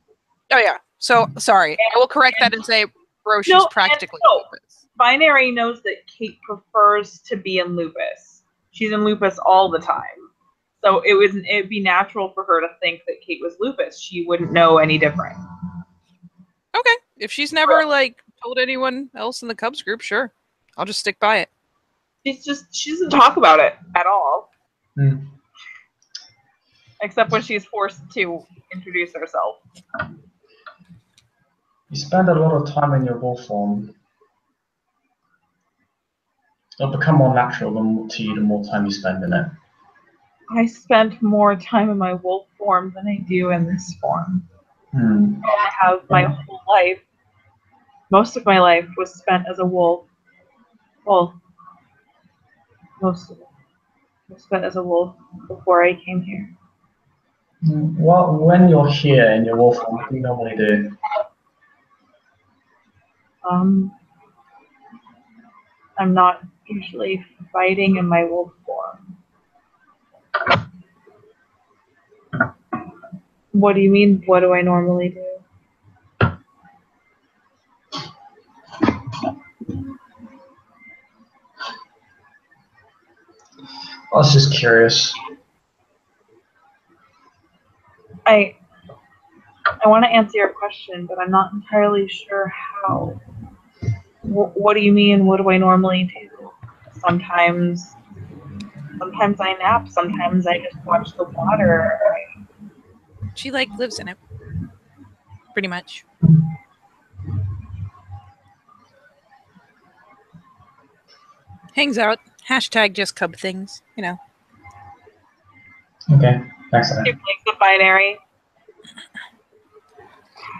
C: Oh yeah. So sorry, I will correct that and say, bro, she's practically lupus.
B: Binary knows that Kate prefers to be in lupus. She's in lupus all the time. So it'd be natural for her to think that Kate was lupus. She wouldn't know any different.
C: Okay. If she's never like told anyone else in the Cubs group, sure. I'll just stick by it.
B: She doesn't talk about it at all.
A: Mm.
B: Except when she's forced to introduce herself.
A: You spend a lot of time in your wolf form. It'll become more natural to you the more time you spend in it.
B: I spent more time in my wolf form than I do in this form. I have my whole life. Most of my life was spent as a wolf. Well, most of it was spent as a wolf before I came here.
A: Well, when you're here in your wolf form, what do you normally do?
B: I'm not usually fighting in my wolf form. What do you mean, what do I normally do?
A: I was just curious.
B: I want to answer your question, but I'm not entirely sure how. What do you mean, what do I normally do? Sometimes I nap, sometimes I just watch the water.
C: She like lives in it. Pretty much. Hangs out. Hashtag just cub things, you know.
A: Okay, thanks.
B: She blinks the Binary.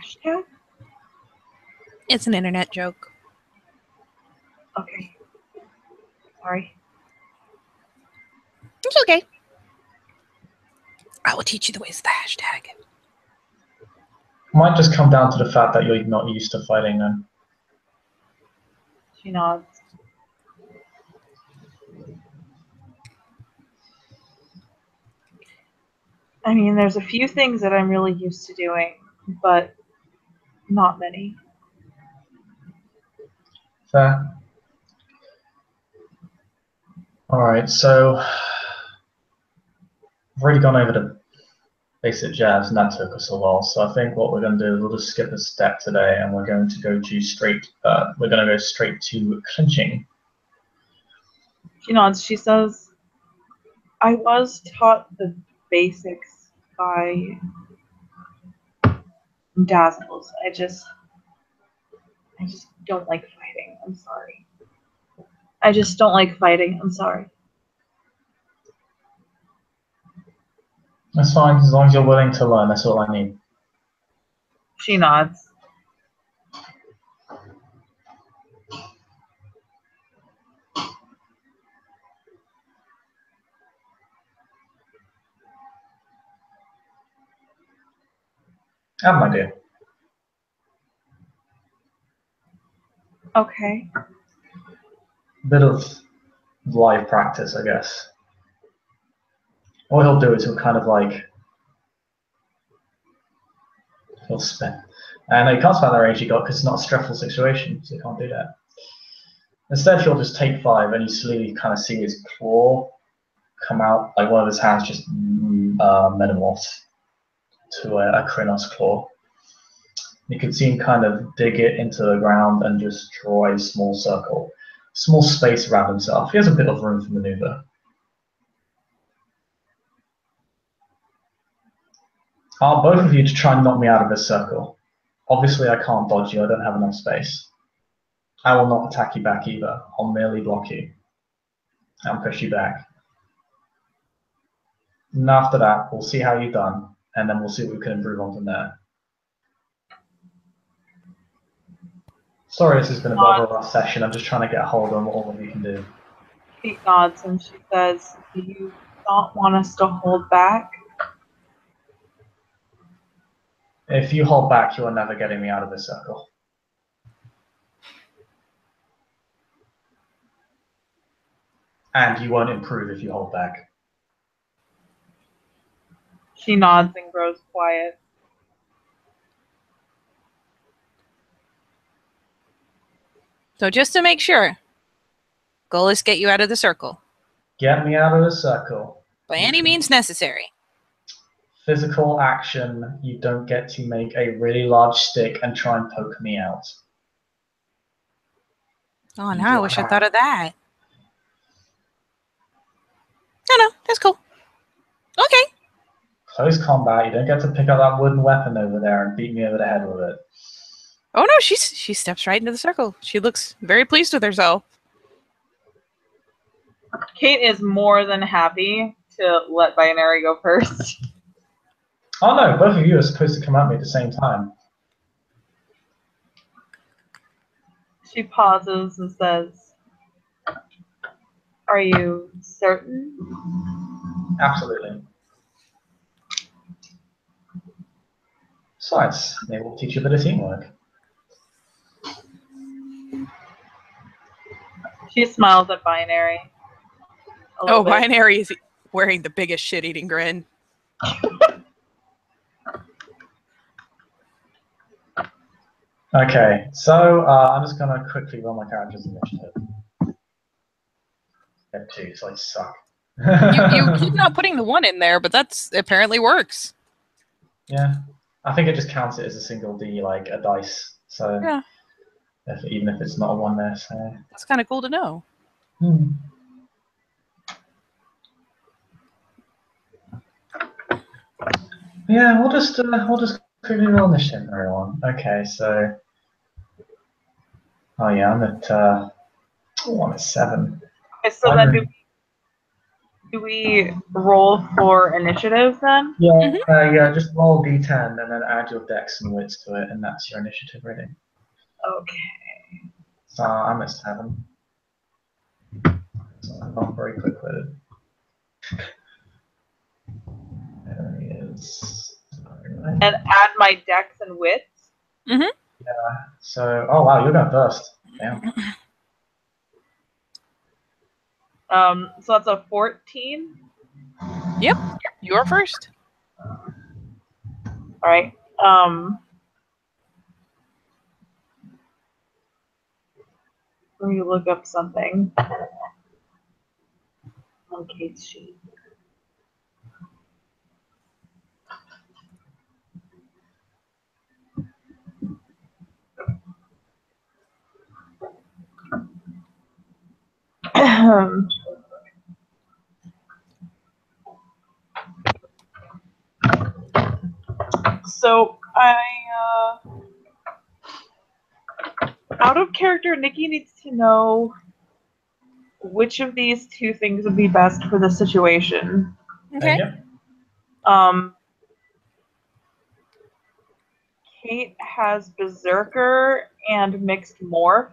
B: Hashtag?
C: It's an internet joke.
B: Okay. Sorry.
C: It's okay. I will teach you the ways of the hashtag.
A: Might just come down to the fact that you're not used to fighting then.
B: She nods. I mean, there's a few things that I'm really used to doing, but not many.
A: Fair. Alright, so I've already gone over the basic jabs and that took us a while, so I think what we're going to do is we'll just skip a step today and we're going to go straight to clinching.
B: She nods. She says, I was taught the basics by Dazzles. I just don't like fighting. I'm sorry. I just don't like fighting. I'm sorry.
A: That's fine, as long as you're willing to learn, that's all I need.
B: She nods.
A: I have an idea.
B: Okay.
A: A bit of live practice, I guess. What he'll do is he'll kind of like, And you can't spend the rage you got because it's not a stressful situation, so you can't do that. Instead, he'll just take 5, and you slowly kind of see his claw come out, like one of his hands just metamorphs to a Krynos claw. You can see him kind of dig it into the ground and just draw a small circle, small space around himself. He has a bit of room for maneuver. Both of you to try and knock me out of this circle. Obviously, I can't dodge you. I don't have enough space. I will not attack you back either. I'll merely block you and push you back. And after that, we'll see how you've done, and then we'll see what we can improve on from there. Sorry, this has been a bit of a rough session. I'm just trying to get a hold on what all of you can do.
B: Kate nods and she says, "Do you not want us to hold back?"
A: If you hold back, you are never getting me out of this circle. And you won't improve if you hold back.
B: She nods and grows quiet.
C: So just to make sure, goal is get you out of the circle.
A: Get me out of the circle.
C: By any means necessary.
A: Physical action, you don't get to make a really large stick and try and poke me out.
C: Oh, now I wish I thought of that. No, that's cool. Okay.
A: Close combat, you don't get to pick up that wooden weapon over there and beat me over the head with it.
C: Oh no, she steps right into the circle. She looks very pleased with herself.
B: Kate is more than happy to let Binary go first.
A: Oh no, both of you are supposed to come at me at the same time.
B: She pauses and says, "Are you certain?"
A: Absolutely. Besides, maybe we'll teach you a bit of teamwork.
B: She smiles at Binary.
C: Oh, Binary is wearing the biggest shit-eating grin.
A: Okay, so I'm just going to quickly run my character's initiative. Get 2, so I suck.
C: You keep not putting the 1 in there, but that's apparently works.
A: Yeah, I think it just counts it as a single D, like a dice. So
C: yeah,
A: even if it's not a 1 there, so
C: that's kind of cool to know.
A: Yeah, we'll just quickly roll this shit, everyone. Okay, so oh yeah, I'm at I'm at 7.
B: Okay, so then do we roll for initiative then?
A: Yeah, yeah, just roll D10 and then add your dex and wits to it, and that's your initiative rating.
B: Okay.
A: So I'm at 7. So I'm not very quick-witted. There he is. Right.
B: And add my dex and wits?
C: Mm-hmm.
A: Yeah, so, oh wow, you're going first. Damn.
B: So that's a 14?
C: Yep, you're first.
B: All right. Let me look up something on Kate's sheet. So out of character, Nikki needs to know which of these 2 things would be best for the situation.
C: Okay.
B: Kate has Berserker and Mixed Morph.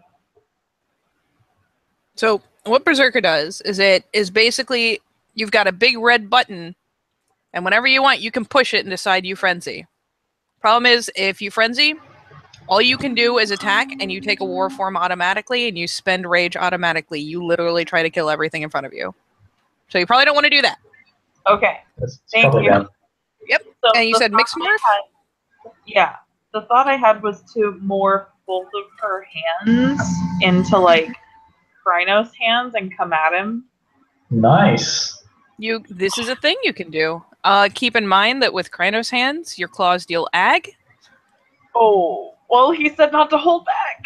C: So what Berserker does is it is basically you've got a big red button, and whenever you want, you can push it and decide you frenzy. Problem is, if you frenzy, all you can do is attack, and you take a war form automatically, and you spend rage automatically. You literally try to kill everything in front of you. So you probably don't want to do that.
B: Okay.
A: That's
B: Thank you.
A: bad.
C: Yep. So and you said Mixed Morph?
B: Yeah. the thought I had was to morph both of her hands into like Krynos hands and come at him.
A: Nice.
C: This is a thing you can do. Keep in mind that with Krynos hands, your claws deal ag.
B: Oh, well, he said not to hold back.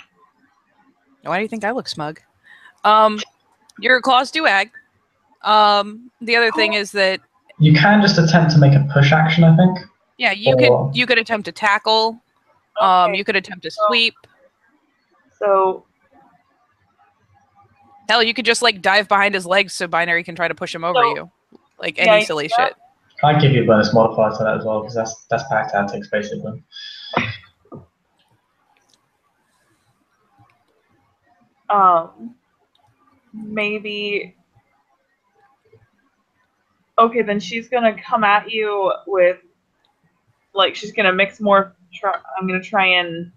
C: Why do you think I look smug? Your claws do ag. The other thing is that
A: You can just attempt to make a push action, I think.
C: yeah, you could attempt to tackle.
B: Okay.
C: You could attempt to sweep.
B: So
C: Hell, you could just like dive behind his legs so Binary can try to push him over you. Like any silly shit.
A: I give you a bonus modifier to that as well, because that's pack tactics basically.
B: Maybe. Okay, then she's gonna come at you with, like, she's gonna mix more. I'm gonna try and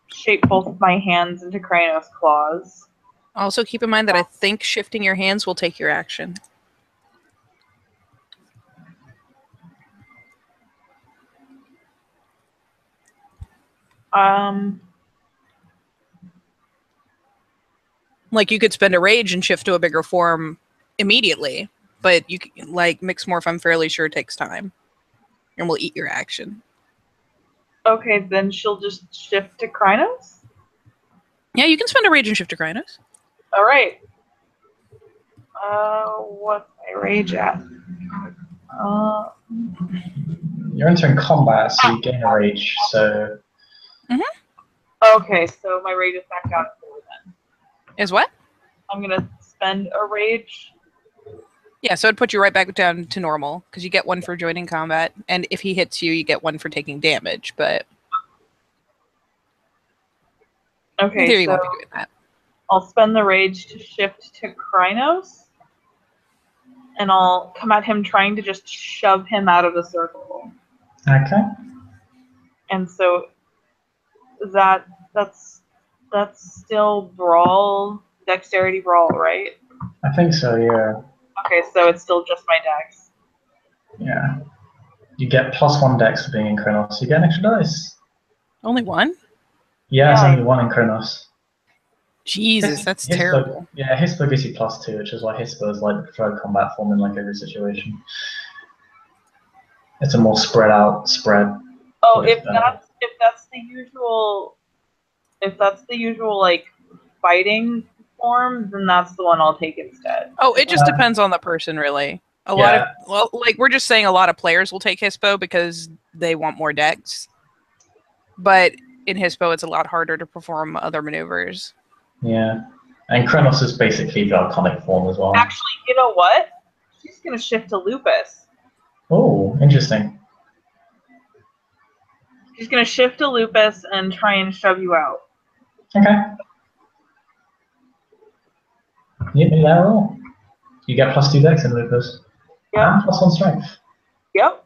B: shape both of my hands into Krynos claws.
C: Also, keep in mind that I think shifting your hands will take your action. Like, you could spend a rage and shift to a bigger form immediately, but you like mix morph. I'm fairly sure takes time, and will eat your action.
B: Okay, then she'll just shift to Krynos?
C: Yeah, you can spend a rage and shift to Krynos.
B: Alright. What's my rage at?
A: You're entering combat, so you gain a rage, so...
B: Okay, so my rage is back down to 4 then.
C: Is what?
B: I'm gonna spend a rage.
C: Yeah, so it'd put you right back down to normal, because you get 1 for joining combat, and if he hits you, you get 1 for taking damage, but...
B: Okay,
C: in theory,
B: so
C: you won't be doing that.
B: I'll spend the rage to shift to Krynos, and I'll come at him trying to just shove him out of the circle.
A: Okay.
B: And so that's still brawl, dexterity brawl, right?
A: I think so, yeah.
B: Okay, so it's still just my dex.
A: Yeah. You get +1 dex for being in Kronos. You get an extra dice.
C: Only 1?
A: Yeah, it's only 1 in Kronos.
C: Jesus, that's terrible.
A: Yeah, Hispo gives you +2, which is why Hispo is like the preferred combat form in like every situation. It's a more spread out spread.
B: Oh, if that's the usual like fighting form, then that's the one I'll take instead.
C: Oh, it just depends on the person, really. A lot of, well, like we're just saying a lot of players will take Hispo because they want more dex. But in Hispo, it's a lot harder to perform other maneuvers.
A: Yeah. And Kronos is basically the iconic form as well.
B: Actually, you know what? She's going to shift to Lupus.
A: Oh, interesting.
B: She's going to shift to Lupus and try and shove you out.
A: Okay. You do that roll. You get +2 dex in Lupus.
B: Yep.
A: And +1 strength.
B: Yep.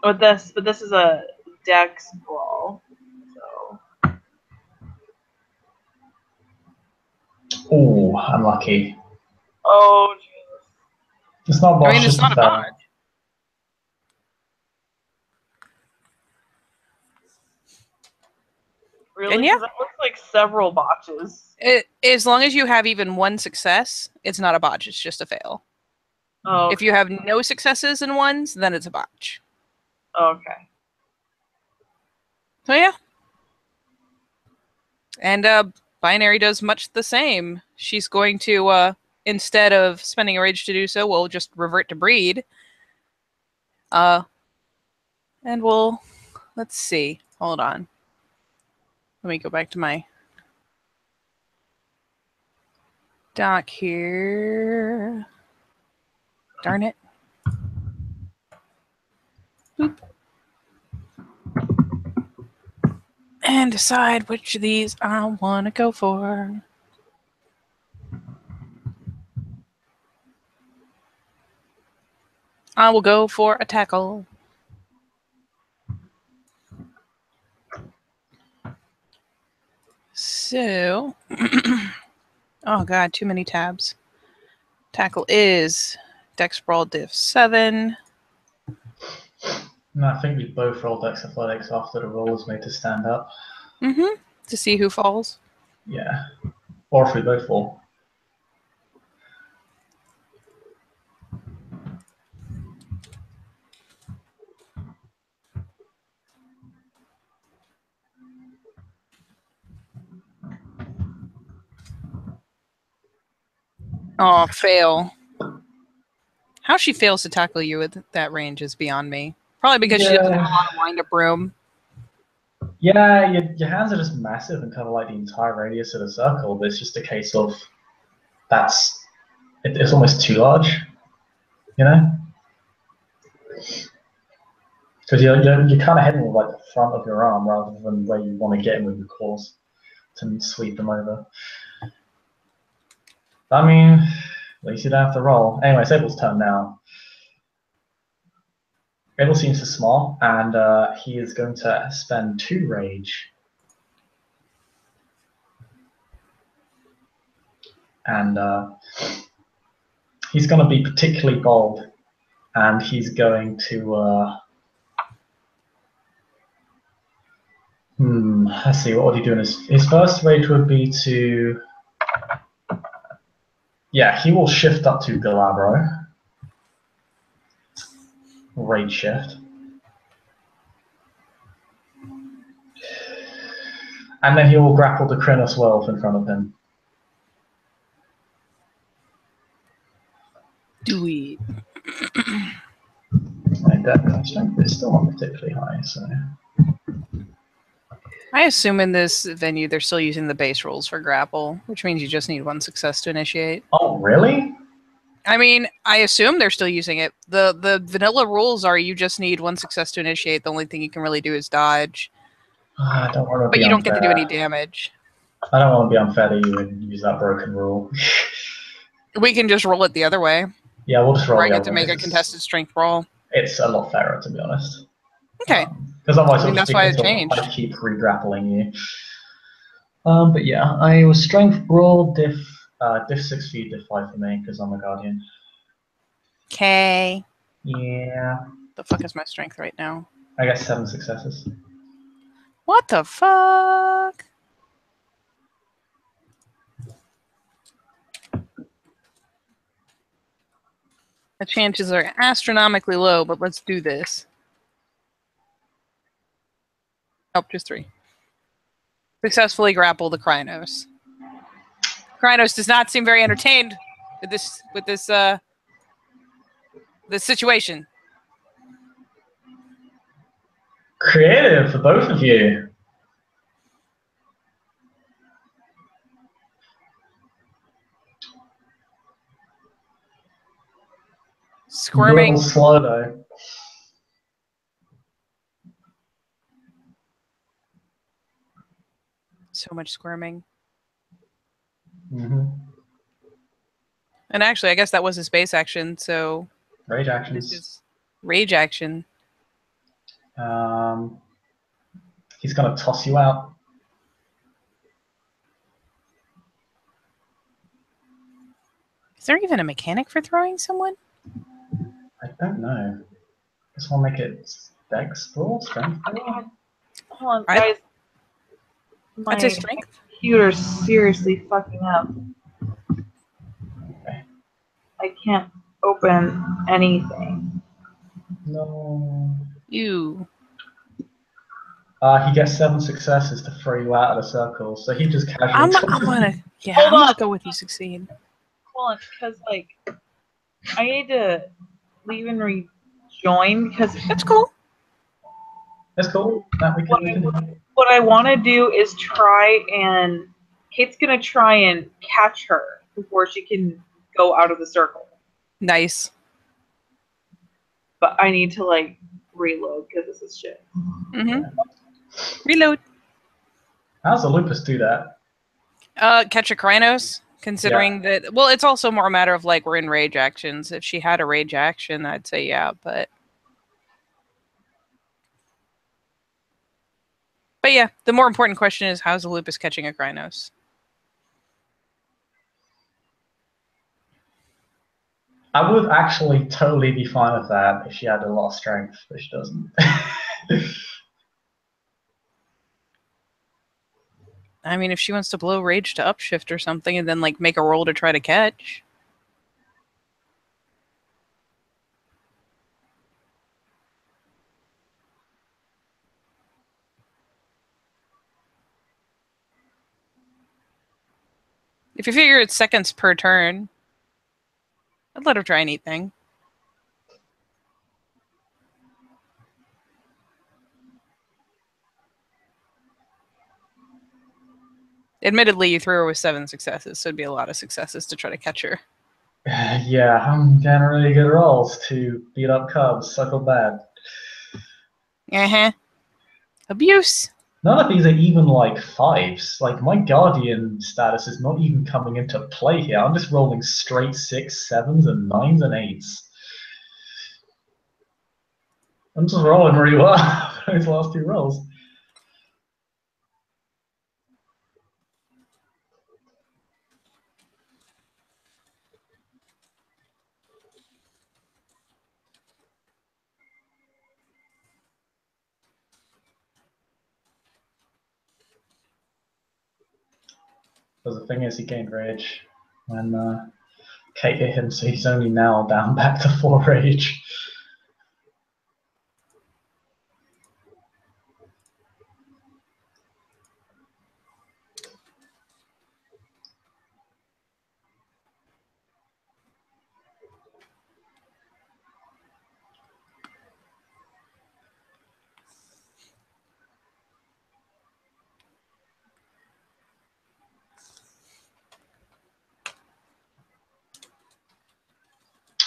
B: But this is a dex brawl. So.
A: Oh, unlucky.
B: Oh, jeez.
A: It's not a botch,
C: it's not a botch.
B: Really?
C: And yeah.
B: Because it looks like several botches.
C: As long as you have even 1 success, it's not a botch. It's just a fail.
B: Oh, okay.
C: If you have no successes in ones, then it's a botch.
B: Okay.
C: So yeah. And Binary does much the same. She's going to, instead of spending a rage to do so, we'll just revert to breed. And we'll, let's see. Hold on. Let me go back to my doc here. Darn it. Boop. And decide which of these I want to go for. I will go for a tackle. So, oh god, too many tabs. Tackle is Dex Brawl Div 7.
A: And I think we both rolled Dex Athletics after the roll was made to stand up.
C: Mm-hmm. To see who falls.
A: Yeah. Or if we both fall.
C: Oh, fail. How she fails to tackle you at that range is beyond me. Probably because she doesn't have a lot of wind-up room.
A: Yeah, your hands are just massive and cover like the entire radius of the circle, but it's just a case of it's almost too large, you know? Because you're kind of heading with like the front of your arm rather than where you want to get in with your claws to sweep them over. I mean, at least you don't have to roll. Anyway, it's Abel's turn now. Abel seems to smile, and he is going to spend 2 rage. And he's going to be particularly bold, and he's going to... let's see, what would he do in his first rage would be to... Yeah, he will shift up to Galabro. Rage shift. And then he will grapple the Krynos Wolf in front of him.
C: Do it.
A: My death strength is still not particularly high, so...
C: I assume in this venue they're still using the base rolls for grapple, which means you just need 1 success to initiate.
A: Oh, really?
C: I mean, I assume they're still using it. The vanilla rules are you just need 1 success to initiate. The only thing you can really do is dodge.
A: I don't want to
C: But
A: be
C: you don't
A: unfair.
C: get to do any damage.
A: I don't want to be unfair to you and use that broken rule.
C: We can just roll it the other way.
A: Yeah, we'll just roll
C: Where I
A: the
C: get
A: other
C: to
A: one,
C: make a
A: 'cause
C: contested strength roll.
A: it's a lot fairer, to be honest.
C: Okay.
A: Because otherwise,
C: I mean, that's why it changed.
A: I keep re-grappling you. But yeah, I was strength roll, diff 6 feet, diff 5 for me, because I'm a guardian.
C: Okay.
A: Yeah.
C: The fuck is my strength right now?
A: I got 7 successes.
C: What the fuck? The chances are astronomically low, but let's do this. Nope, just 3. Successfully grapple the Krynos. Krynos does not seem very entertained with this situation.
A: Creative for both of you.
C: Squirming.
A: A little slow though.
C: So much squirming.
A: Mm-hmm.
C: And actually, I guess that was his base action, so...
A: Rage actions.
C: This is rage action.
A: He's going to toss you out.
C: Is there even a mechanic for throwing someone?
A: I don't know. Just want to make it dex roll, strength roll?
B: Hold on, guys.
C: I'd say strength.
B: Computer's seriously fucking up.
A: Okay.
B: I can't open anything.
A: No.
C: Ew.
A: He gets 7 successes to throw you out of the circle, so he just casually...
C: I'm gonna go with you succeed.
B: Hold on, because, like, I need to leave and rejoin, because...
C: That's cool.
A: That's cool. That we can do.
B: What I want to do is try and... Kate's going to try and catch her before she can go out of the circle.
C: Nice.
B: But I need to, like, reload, because this is shit.
C: Mm-hmm. Reload.
A: How does a lupus do that?
C: Catch a Krynos, considering that... Well, it's also more a matter of, like, we're in rage actions. If she had a rage action, I'd say yeah, but... But yeah, the more important question is, how's a lupus catching a Krynos?
A: I would actually totally be fine with that if she had a lot of strength, but she doesn't.
C: I mean, if she wants to blow rage to upshift or something and then like make a roll to try to catch. If you figure it's seconds per turn, I'd let her try anything. Admittedly, you threw her with 7 successes, so it'd be a lot of successes to try to catch her.
A: Yeah, I'm getting really good rolls to beat up cubs. I feel bad.
C: Uh-huh. Abuse.
A: None of these are even like 5s. Like, my guardian status is not even coming into play here. I'm just rolling straight 6s, 7s, and 9s and 8s. I'm just rolling really well those last 2 rolls. Because the thing is, he gained rage when Kate hit him, so he's only now down back to 4 rage.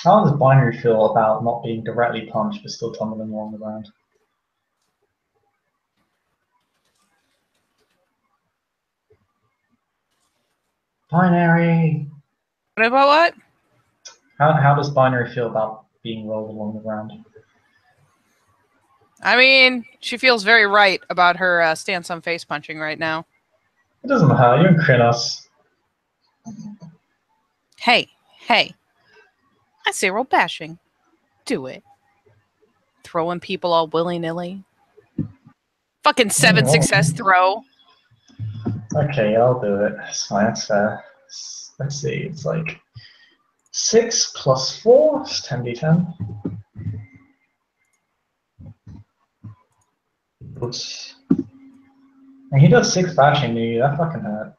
A: How does Binary feel about not being directly punched but still tumbling along the ground? Binary!
C: What about what?
A: How does Binary feel about being rolled along the ground?
C: I mean, she feels very right about her stance on face punching right now.
A: It doesn't matter, you're in Krynos.
C: Hey. I say roll bashing. Do it. Throwing people all willy-nilly. Fucking 7 success throw.
A: Okay, I'll do it. That's fine, that's fair. Let's see, it's like 6 plus 4 is 10d10. Oops. And he does 6 bashing to you, that fucking hurt.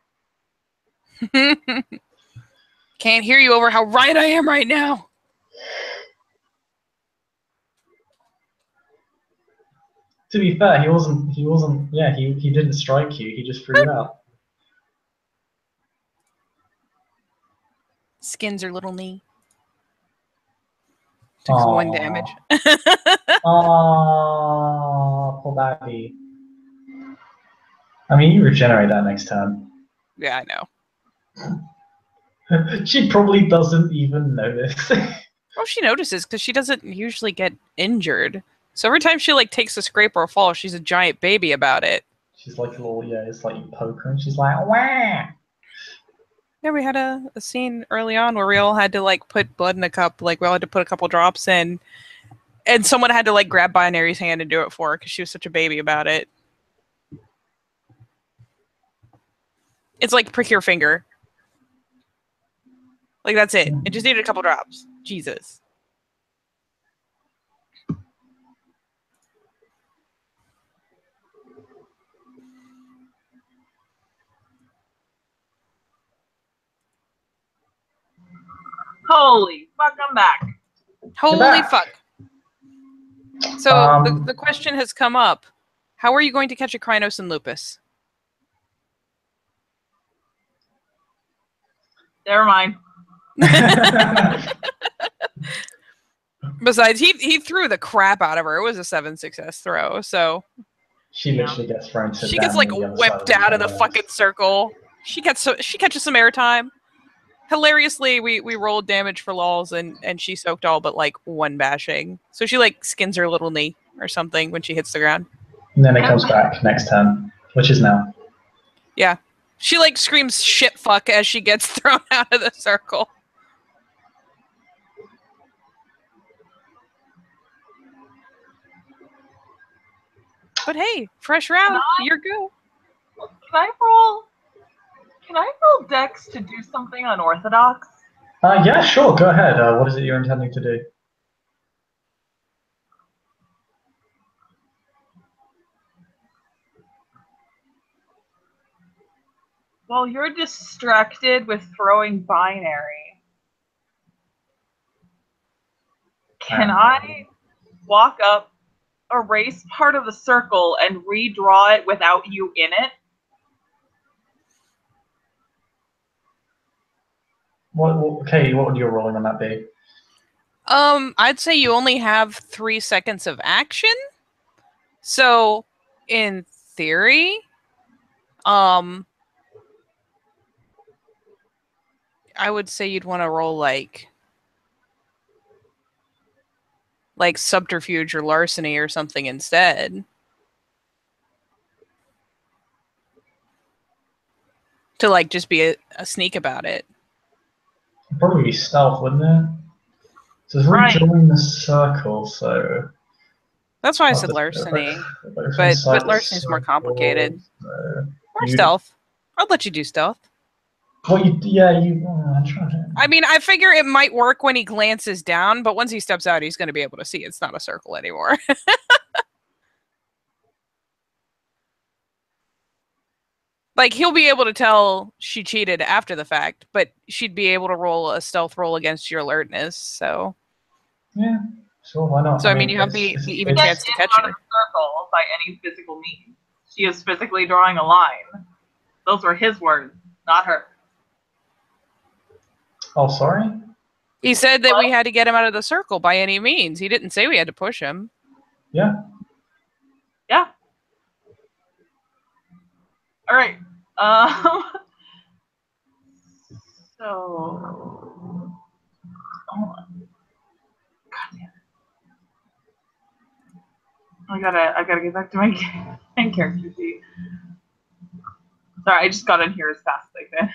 C: Can't hear you over how right I am right now.
A: To be fair, he didn't strike you, he just threw you out.
C: Skins her little knee. Took 1 damage.
A: Aww, poor baby. I mean, you regenerate that next turn.
C: Yeah, I know.
A: She probably doesn't even notice.
C: Well, she notices because she doesn't usually get injured. So every time she like takes a scrape or a fall, she's a giant baby about it.
A: She's like a little, it's like you poke her and she's like, wah!
C: Yeah, we had a scene early on where we all had to like put blood in a cup. Like we all had to put a couple drops in. And someone had to like grab Binary's hand and do it for her because she was such a baby about it. It's like prick your finger. Like that's it. It just needed a couple drops. Jesus.
B: Holy fuck, I'm back.
C: Holy fuck. So the question has come up. How are you going to catch a Krynos and Lupus?
B: Never mind.
C: Besides, he threw the crap out of her. It was a 7 success throw, so
A: she literally gets thrown to
C: she gets like whipped out of the fucking circle. She catches some airtime. Hilariously, we rolled damage for lols and she soaked all but like 1 bashing. So she like skins her little knee or something when she hits the ground.
A: And then it comes back next turn, which is now.
C: Yeah. She like screams shit fuck as she gets thrown out of the circle. But hey, fresh round. You're good.
B: Can I roll Dex to do something unorthodox?
A: Yeah, sure. Go ahead. What is it you're intending to do?
B: Well, you're distracted with throwing binary. Can I walk up, erase part of the circle, and redraw it without you in it?
A: Okay, what would your rolling on that be?
C: I'd say you only have 3 seconds of action. So, in theory, I would say you'd want to roll like subterfuge or larceny or something instead. To like just be a sneak about it.
A: It'd probably be stealth, wouldn't it? So it's rejoining the circle, so
C: that's why I said larceny. But larceny's more complicated. Or stealth. I'll let you do stealth.
A: Well, I'm trying to...
C: I mean, I figure it might work when he glances down, but once he steps out, he's going to be able to see it's not a circle anymore. Like, he'll be able to tell she cheated after the fact, but she'd be able to roll a stealth roll against your alertness, so...
A: Yeah, sure, why not?
C: So, I mean you have the even chance to catch her.
B: Circle by any physical means. She is physically drawing a line. Those were his words, not her.
A: Oh, sorry?
C: He said that we had to get him out of the circle by any means. He didn't say we had to push him.
A: Yeah.
B: Yeah. All right. So, hold on. God damn it. I gotta get back to my character sheet. Sorry, I just got in here as fast as I could.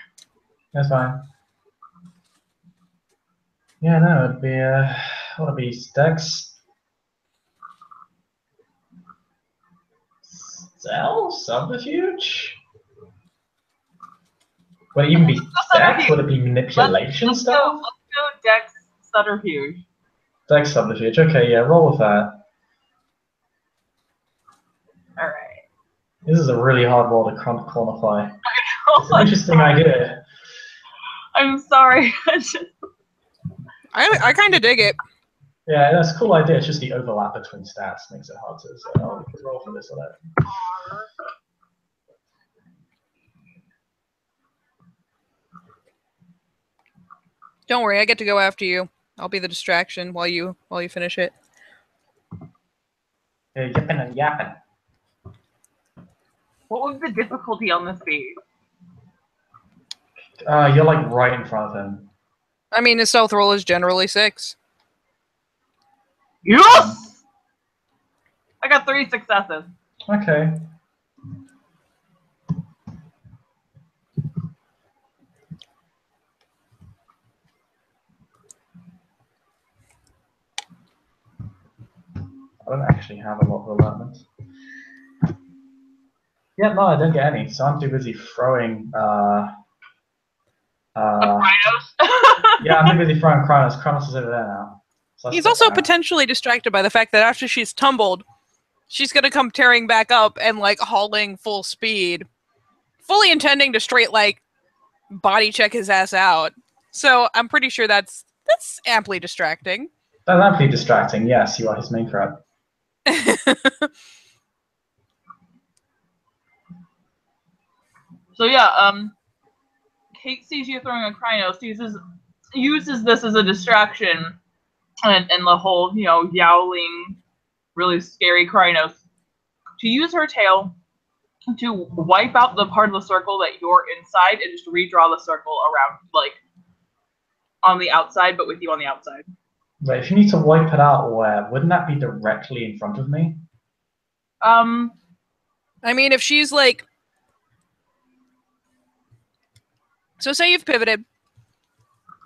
A: That's fine. Yeah, no, it'd be what would it be? Dex. Subterfuge? Would it even be Dex? Would it be manipulation stuff?
B: Let's go Dex subterfuge.
A: Dex subterfuge. Okay, yeah, roll with that.
B: All right.
A: This is a really hard roll to quantify. It's an interesting idea.
B: I'm sorry.
C: I kind of dig it.
A: Yeah, that's a cool idea. It's just the overlap between stats makes it hard to say, oh, we could roll for this or that.
C: Don't worry, I get to go after you. I'll be the distraction while you finish it.
A: Yeah, yipping and yapping.
B: What would the difficulty on this be?
A: You're like right in front of him.
C: I mean, his stealth roll is generally 6.
B: Yes! I got 3 successes.
A: Okay. I don't actually have a lot of alertments. Yeah, no, I don't get any, so I'm too busy throwing
B: Krynos?
A: yeah, I'm too busy throwing Krynos. Krynos is over there now. So
C: He's also potentially distracted by the fact that after she's tumbled, she's going to come tearing back up and like hauling full speed, fully intending to straight like body check his ass out. So I'm pretty sure that's amply distracting.
A: That's amply distracting. Yes, you are his main threat.
B: So yeah, Kate sees you throwing a Krynos, uses this as a distraction, and the whole, you know, yowling, really scary Krynos, to use her tail to wipe out the part of the circle that you're inside and just redraw the circle around, like, on the outside, but with you on the outside.
A: Wait, if you need to wipe it out, where? Wouldn't that be directly in front of me?
C: I mean, if she's like... So say you've pivoted.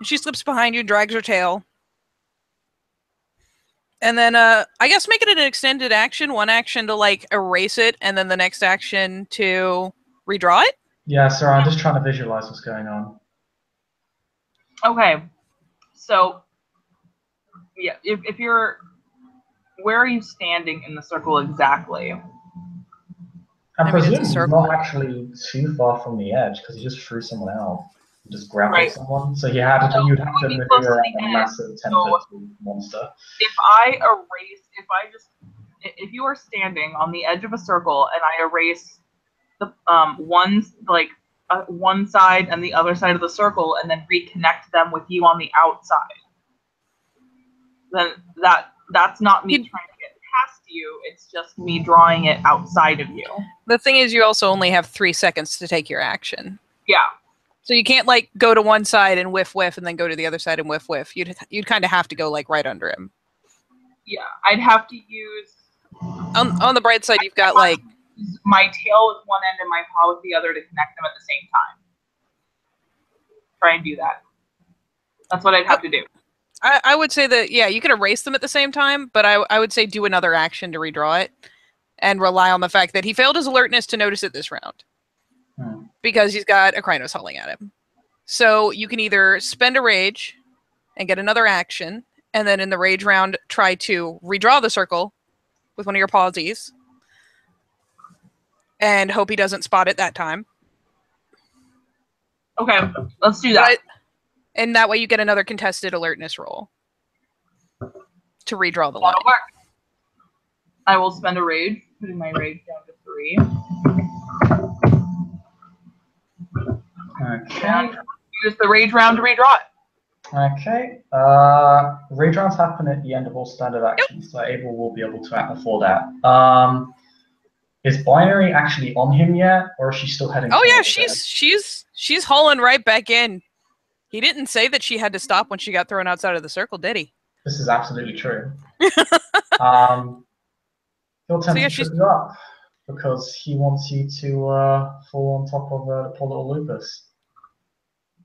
C: She slips behind you, drags her tail. And then I guess make it an extended action. One action to like erase it, and then the next action to redraw it.
A: Yeah, sorry, I'm just trying to visualize what's going on.
B: Okay, so yeah, if you're, where are you standing in the circle exactly?
A: I
C: mean, it's a
A: presume he's
C: circle.
A: not actually too far from the edge because he just threw someone out. He just grappled
B: Right.
A: someone. So you'd have to
B: Would be
A: maneuver
B: close to
A: around
B: the
A: a
B: edge,
A: massive 10
B: so-
A: foot tall monster.
B: If you are standing on the edge of a circle and I erase the one side and the other side of the circle and then reconnect them with you on the outside, then that's not me trying to get past you. It's just me drawing it outside of you.
C: The thing is, you also only have 3 seconds to take your action.
B: Yeah.
C: So you can't like go to one side and whiff and then go to the other side and whiff. You'd kind of have to go like right under him.
B: Yeah, I'd have to use.
C: On the bright side, you've got like
B: my tail with one end and my paw with the other to connect them at the same time. Try and do that. That's what I'd have to do.
C: I would say that, yeah, you can erase them at the same time, but I would say do another action to redraw it and rely on the fact that he failed his alertness to notice it this round because he's got a Krynos hauling at him. So you can either spend a rage and get another action, and then in the rage round, try to redraw the circle with one of your pauses and hope he doesn't spot it that time.
B: Okay, let's do that.
C: And that way you get another contested alertness roll to redraw the line.
B: That'll work. I will spend a rage, putting my rage down to 3.
A: Okay.
B: And use the rage round to redraw it.
A: Okay. Rage rounds happen at the end of all standard actions, so Abel will be able to act before that. Is Binary actually on him yet, or is she still heading?
C: Oh yeah, she's hauling right back in. He didn't say that she had to stop when she got thrown outside of the circle, did he?
A: This is absolutely true. He'll tend to trip you up because he wants you to fall on top of the poor little Lupus.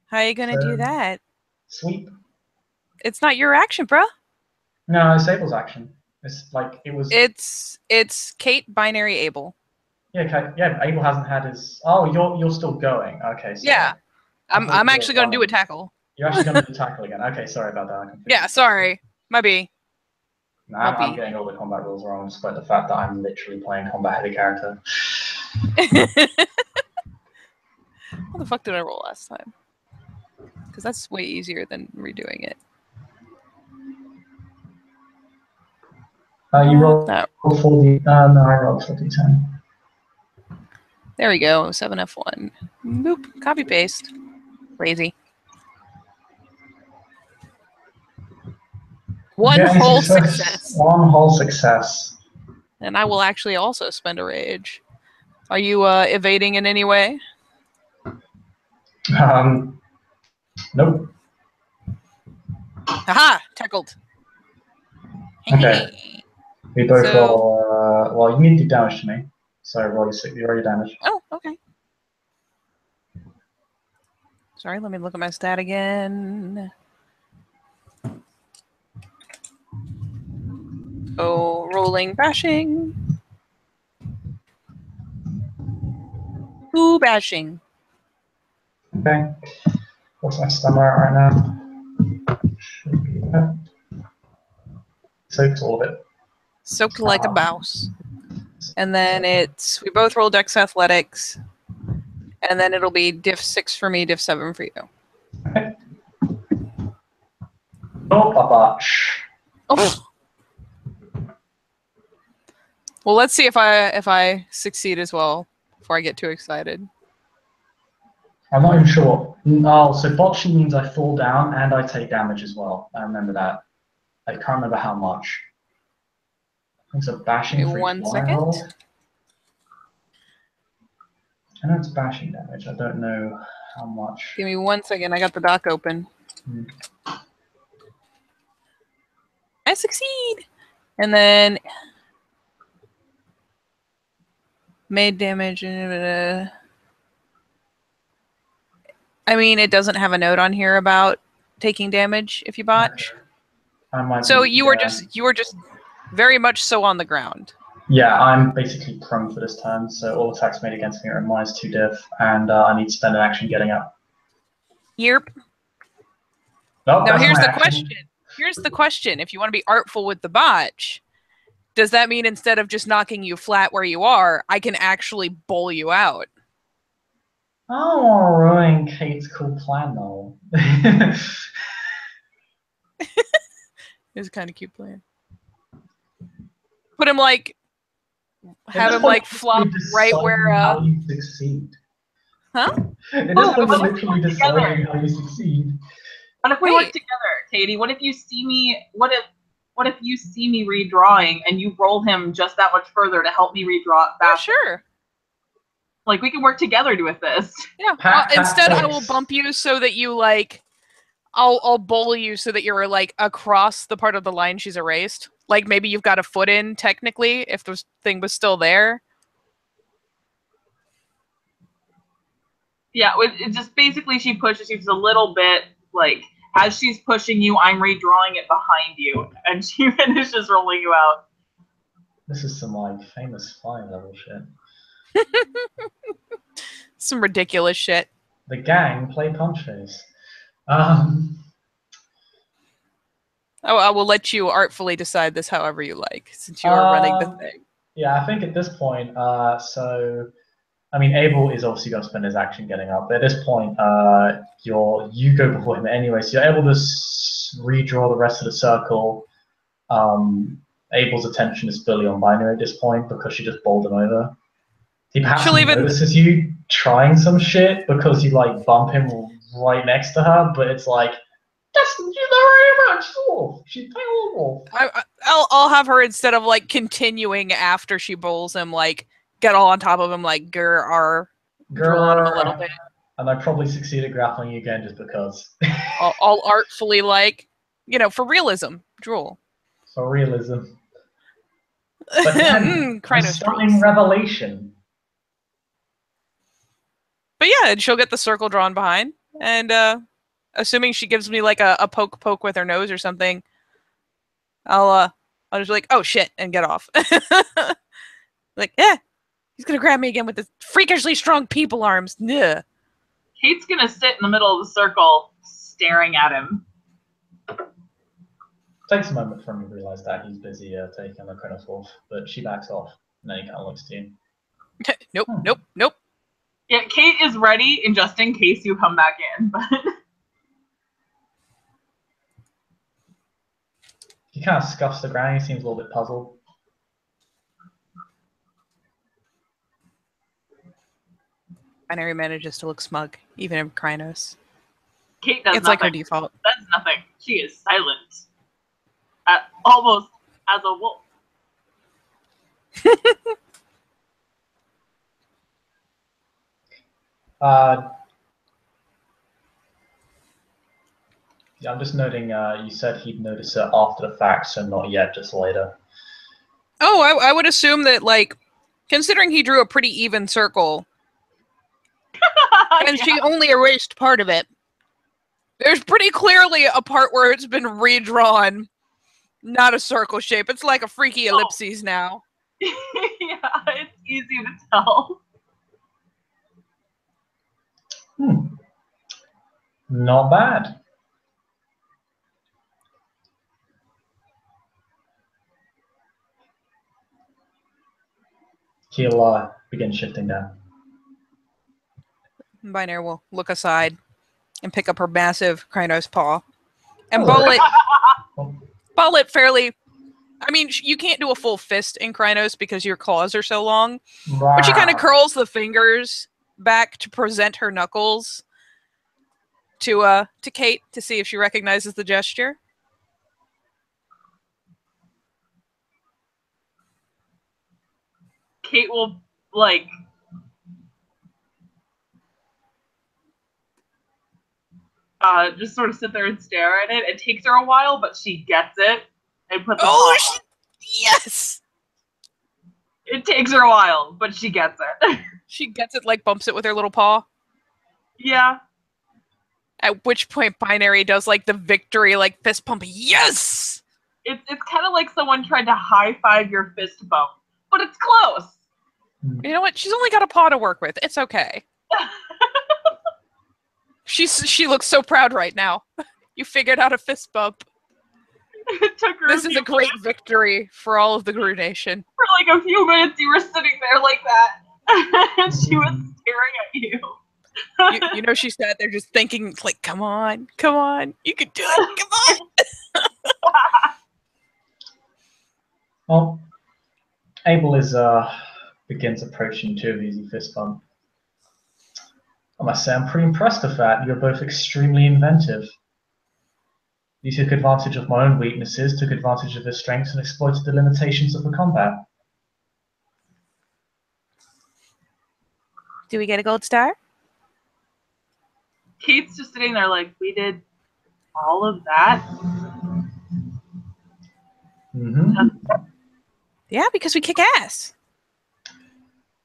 C: How are you gonna do that?
A: Sweep.
C: It's not your action, bruh.
A: No, it's Abel's action. It's like it was.
C: It's Kate, Binary, Abel.
A: Yeah, okay. Yeah, Abel hasn't had his. Oh, you're still going. Okay. Sorry.
C: Yeah, I'm actually gonna do a tackle.
A: You're actually gonna do tackle again. Okay, sorry about that.
C: Yeah, sorry. Might be.
A: No, I'm getting all the combat rules wrong, despite the fact that I'm literally playing combat-heavy character.
C: What the fuck did I roll last time? Because that's way easier than redoing it.
A: You roll for the. No, I rolled for D10.
C: There we go. 7F1. Boop. Copy paste. Lazy. One whole success.
A: One whole success.
C: And I will actually also spend a rage. Are you evading in any way?
A: Nope.
C: Haha! Tackled.
A: Okay. We both roll. Well, you need to do damage to me. So roll your damage.
C: Oh, okay. Sorry, let me look at my stat again. Oh, rolling bashing. Ooh, bashing.
A: Okay. What's my stamina right now? Should be that. Soaked all of it.
C: Soaked like a mouse. And then we both roll Dex Athletics. And then it'll be diff 6 for me, diff 7 for you.
A: Okay. Oh, a botch.
C: Oh. Well, let's see if I succeed as well before I get too excited.
A: I'm not even sure. Oh, so botching means I fall down and I take damage as well. I remember that. I can't remember how much. I think it's a bashing for
C: 1
A: each
C: second.
A: roll. I know it's bashing damage. I don't know how much.
C: Give me 1 second. I got the doc open. I succeed. And then made damage. I mean, it doesn't have a note on here about taking damage if you botch.
A: I might
C: So
A: be,
C: you were just very much so on the ground.
A: Yeah, I'm basically prone for this turn, so all attacks made against me are at -2 div, and I need to spend an action getting up.
C: Yep.
A: Nope,
C: Now
A: that's
C: here's
A: my
C: the
A: action.
C: question. Here's the question. If you want to be artful with the botch, does that mean instead of just knocking you flat where you are, I can actually bowl you out?
A: I don't want to ruin Kate's cool plan, though.
C: It's a kind of cute plan. Put him like, have him
A: point,
C: like flop right where.
A: how you succeed.
C: Huh?
A: At this point, you're
B: what if we
A: literally
B: work together?
A: deciding how you succeed.
B: What if we
C: Hey.
B: work together, Katie? What if you see me? What if you see me redrawing and you roll him just that much further to help me redraw it
C: Yeah,
B: faster?
C: sure.
B: Like we can work together with this.
C: Yeah.
A: Pat
C: Instead, I
A: six.
C: will bump you so that you like. I'll bowl you so that you're like across the part of the line she's erased. Like maybe you've got a foot in technically if the thing was still there.
B: Yeah, it just basically she pushes you just a little bit. Like as she's pushing you, I'm redrawing it behind you, and she finishes rolling you out.
A: This is some like famous flying level shit.
C: Some ridiculous shit.
A: The gang play Punchface.
C: Oh, I will let you artfully decide this however you like, since you are running the thing.
A: Yeah, I think at this point, so I mean, Abel is obviously going to spend his action getting up, but at this point, you go before him anyway, so you're able to redraw the rest of the circle. Abel's attention is fully on Binary at this point because she just bowled him over. He perhaps notices you trying some shit because you like bump him right next to her, but it's like, she's not very much wolf. She's playing wolf.
C: I'll have her, instead of like continuing after she bowls him, like get all on top of him, like drool on him a little bit.
A: And I probably succeeded grappling you again just because.
C: I'll artfully, like, for realism, drool.
A: For realism. But then, stunning revelation.
C: But yeah, and she'll get the circle drawn behind, and assuming she gives me like a poke with her nose or something, I'll just be like, oh shit, and get off. Like, he's gonna grab me again with his freakishly strong people arms. Nah.
B: Kate's gonna sit in the middle of the circle, staring at him.
A: Takes a moment for him to realize that he's busy taking the Kronos Wolf, but she backs off, and then he kind of looks to you.
C: Nope.
B: Yeah, Kate is ready, and just in case you come back in, but
A: he kind of scuffs the ground. He seems a little bit puzzled.
C: Binary manages to look smug, even in Krynos.
B: Kate does
C: it's
B: nothing.
C: Like her default.
B: That's nothing. She is silent. Almost as a wolf.
A: Yeah, I'm just noting, you said he'd notice it after the fact, so not yet, just later.
C: Oh, I would assume that, like, considering he drew a pretty even circle, and she only erased part of it, there's pretty clearly a part where it's been redrawn, not a circle shape. It's like a freaky ellipses now.
B: Yeah, it's easy to tell.
A: Not bad. He'll begin shifting down.
C: Binary will look aside and pick up her massive Krynos paw and ball it fairly. I mean, you can't do a full fist in Krynos because your claws are so long, but she kind of curls the fingers back to present her knuckles to Kate to see if she recognizes the gesture.
B: Kate will, like, just sort of sit there and stare at it. It takes her a while, but she gets it and puts it
C: yes!
B: It takes her a while, but she gets it.
C: She gets it, like, bumps it with her little paw.
B: Yeah.
C: At which point Binary does, like, the victory, like, fist pump. Yes!
B: It's kind of like someone tried to high five your fist bump, but it's close.
C: You know what? She's only got a paw to work with. It's okay. She looks so proud right now. You figured out a fist bump.
B: It took her.
C: This is a great victory for all of the Gru Nation.
B: For like a few minutes, you were sitting there like that, and she was staring at you.
C: You know, she sat there just thinking, like, come on, you can do it, come on.
A: Well, Abel begins approaching two of these fist bump. I must say, I'm pretty impressed with that. You're both extremely inventive. You took advantage of my own weaknesses, took advantage of his strengths, and exploited the limitations of the combat.
C: Do we get a gold star?
B: Kate's just sitting there like, we did all of that?
A: Mm-hmm.
C: Yeah, because we kick ass.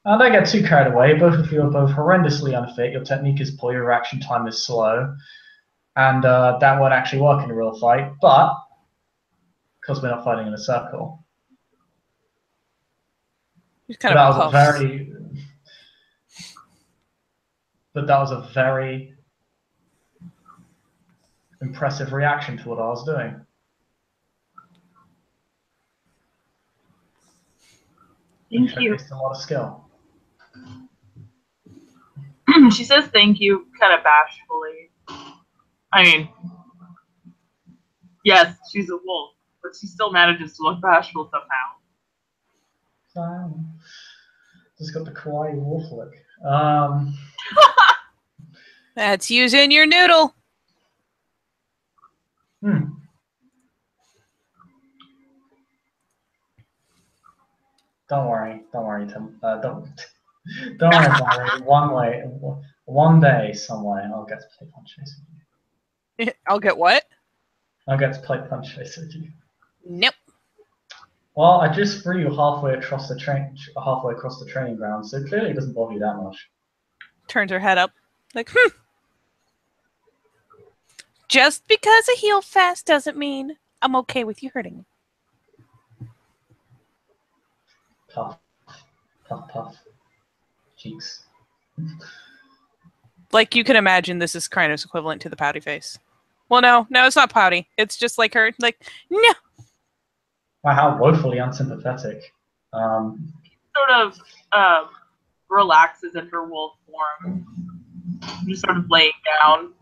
A: Don't get too carried away. Both of you are both horrendously unfit. Your technique is poor, your reaction time is slow. And that won't actually work in a real fight, but because we're not fighting in a circle.
C: Kind of
A: but that was a very impressive reaction to what I was doing.
B: Thank you.
A: A lot of skill.
B: She says thank you kind of bashfully. I mean, yes, she's a wolf, but she still manages to look bashful somehow.
A: Just got the kawaii wolf look.
C: That's using your noodle.
A: Don't worry, Tim. Don't worry, Barry. One day, some way, I'll get to play Punchface with you.
C: I'll get what?
A: I'll get to play Punchface with you.
C: Nope.
A: Well, I just threw you halfway across the training ground, so clearly it doesn't bother you that much.
C: Turns her head up, like, Just because I heal fast doesn't mean I'm okay with you hurting me.
A: Puff, puff, puff. Cheeks.
C: Like, you can imagine this is kind of equivalent to the pouty face. Well, no, it's not pouty. It's just like her, like, no.
A: Wow, how woefully unsympathetic.
B: Sort of relaxes in her wolf form. Just sort of laying down.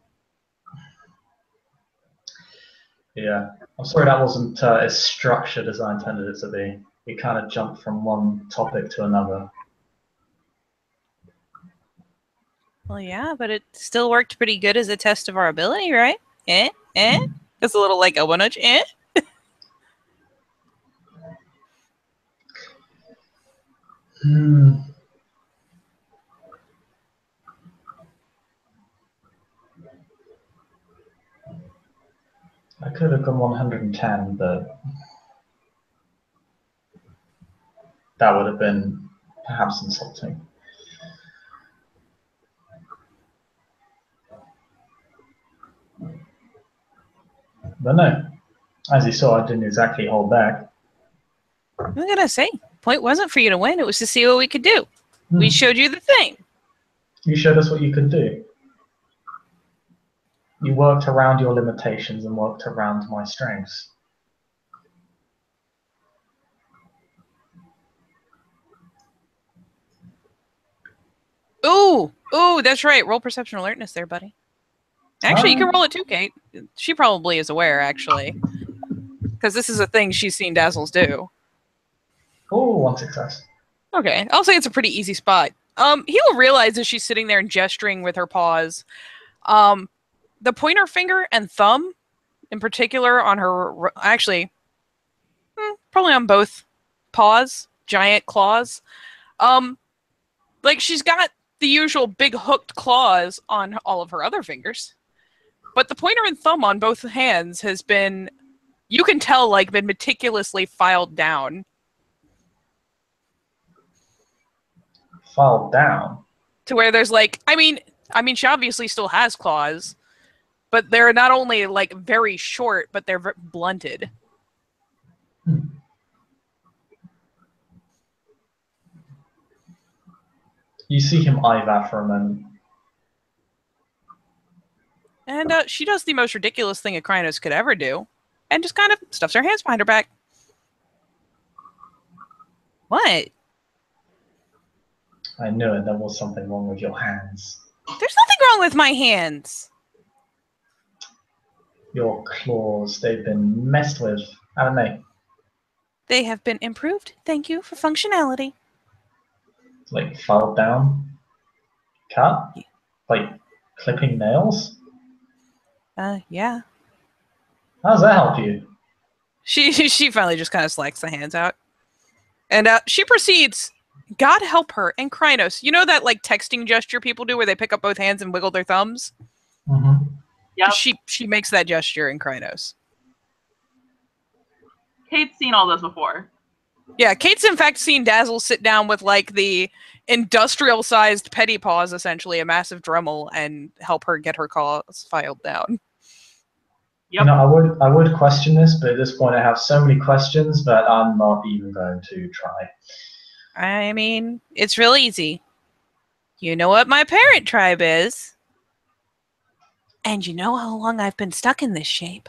A: Yeah, I'm sorry that wasn't as structured as I intended it to be. We kind of jumped from one topic to another.
C: Well, yeah, but it still worked pretty good as a test of our ability, right? It's a little like a one-nudge,
A: I could have gone 110, but that would have been perhaps insulting. But no, as you saw, I didn't exactly hold back.
C: I'm gonna say, point wasn't for you to win, it was to see what we could do. We showed you the thing.
A: You showed us what you could do. You worked around your limitations and worked around my strengths.
C: Ooh, that's right. Roll perception alertness there, buddy. Actually, you can roll it too, Kate. She probably is aware, actually. Because this is a thing she's seen Dazzles do.
A: Oh, one success.
C: Okay, I'll say it's a pretty easy spot. He'll realize as she's sitting there and gesturing with her paws. The pointer finger and thumb, in particular, on her... Actually, probably on both paws. Giant claws. Like, she's got the usual big hooked claws on all of her other fingers. But the pointer and thumb on both hands has been, you can tell, like, been meticulously filed down.
A: Filed down?
C: To where there's, like, I mean, she obviously still has claws, but they're not only, like, very short, but they're blunted.
A: You see him eye that for a moment.
C: And she does the most ridiculous thing a Krynos could ever do, and just kind of stuffs her hands behind her back. What?
A: I knew it. There was something wrong with your hands.
C: There's nothing wrong with my hands.
A: Your claws, they've been messed with, haven't they?
C: They have been improved. Thank you for functionality.
A: Like filed down, cut, like clipping nails.
C: Yeah.
A: How does that help you?
C: She finally just kind of slacks the hands out. And she proceeds, God help her, and Krynos. You know that like texting gesture people do where they pick up both hands and wiggle their thumbs?
A: Mm-hmm.
B: Yep.
C: She makes that gesture in Krynos.
B: Kate's seen all this before.
C: Yeah, Kate's in fact seen Dazzle sit down with like the industrial-sized petty paws, essentially, a massive Dremel, and help her get her claws filed down.
B: Yep.
A: You know, I would question this, but at this point I have so many questions that I'm not even going to try.
C: I mean, it's real easy. You know what my parent tribe is. And you know how long I've been stuck in this shape.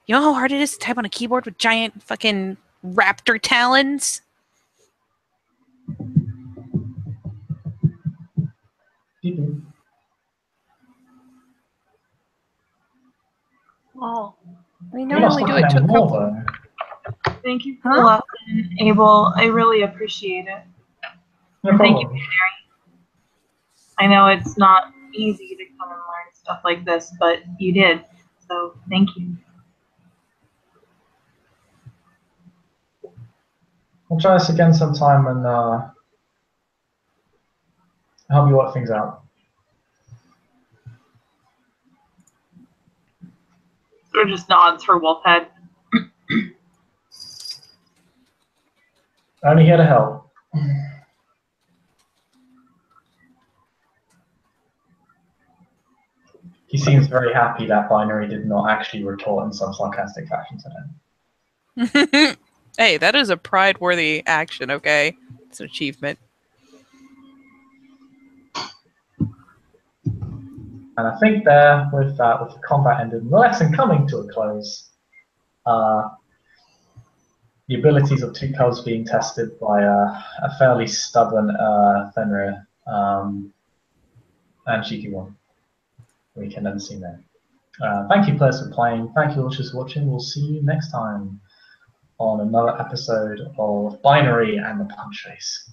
C: You know how hard it is to type on a keyboard with giant fucking raptor talons?
B: Well,
C: We
A: You're not
C: normally do
A: stuck
C: it to a
A: anymore,
C: couple.
A: though.
B: thank you for the lesson, Abel. I really appreciate it.
A: No
B: And thank you,
A: problem.
B: I know it's not easy to come and learn stuff like this, but you did. So thank you.
A: We'll try this again sometime and help you work things out.
B: Or just nods for Wolfhead.
A: Only here to help. He seems very happy that Binary did not actually retort in some sarcastic fashion to him.
C: Hey, that is a pride-worthy action, okay? It's an achievement.
A: And I think there, with that, with the combat ended, and the lesson coming to a close, the abilities of two cubs being tested by a fairly stubborn Fenrir and Shiki-1. We can then see there. Thank you, players, for playing. Thank you, watchers, for watching. We'll see you next time on another episode of Binary and the Punchface.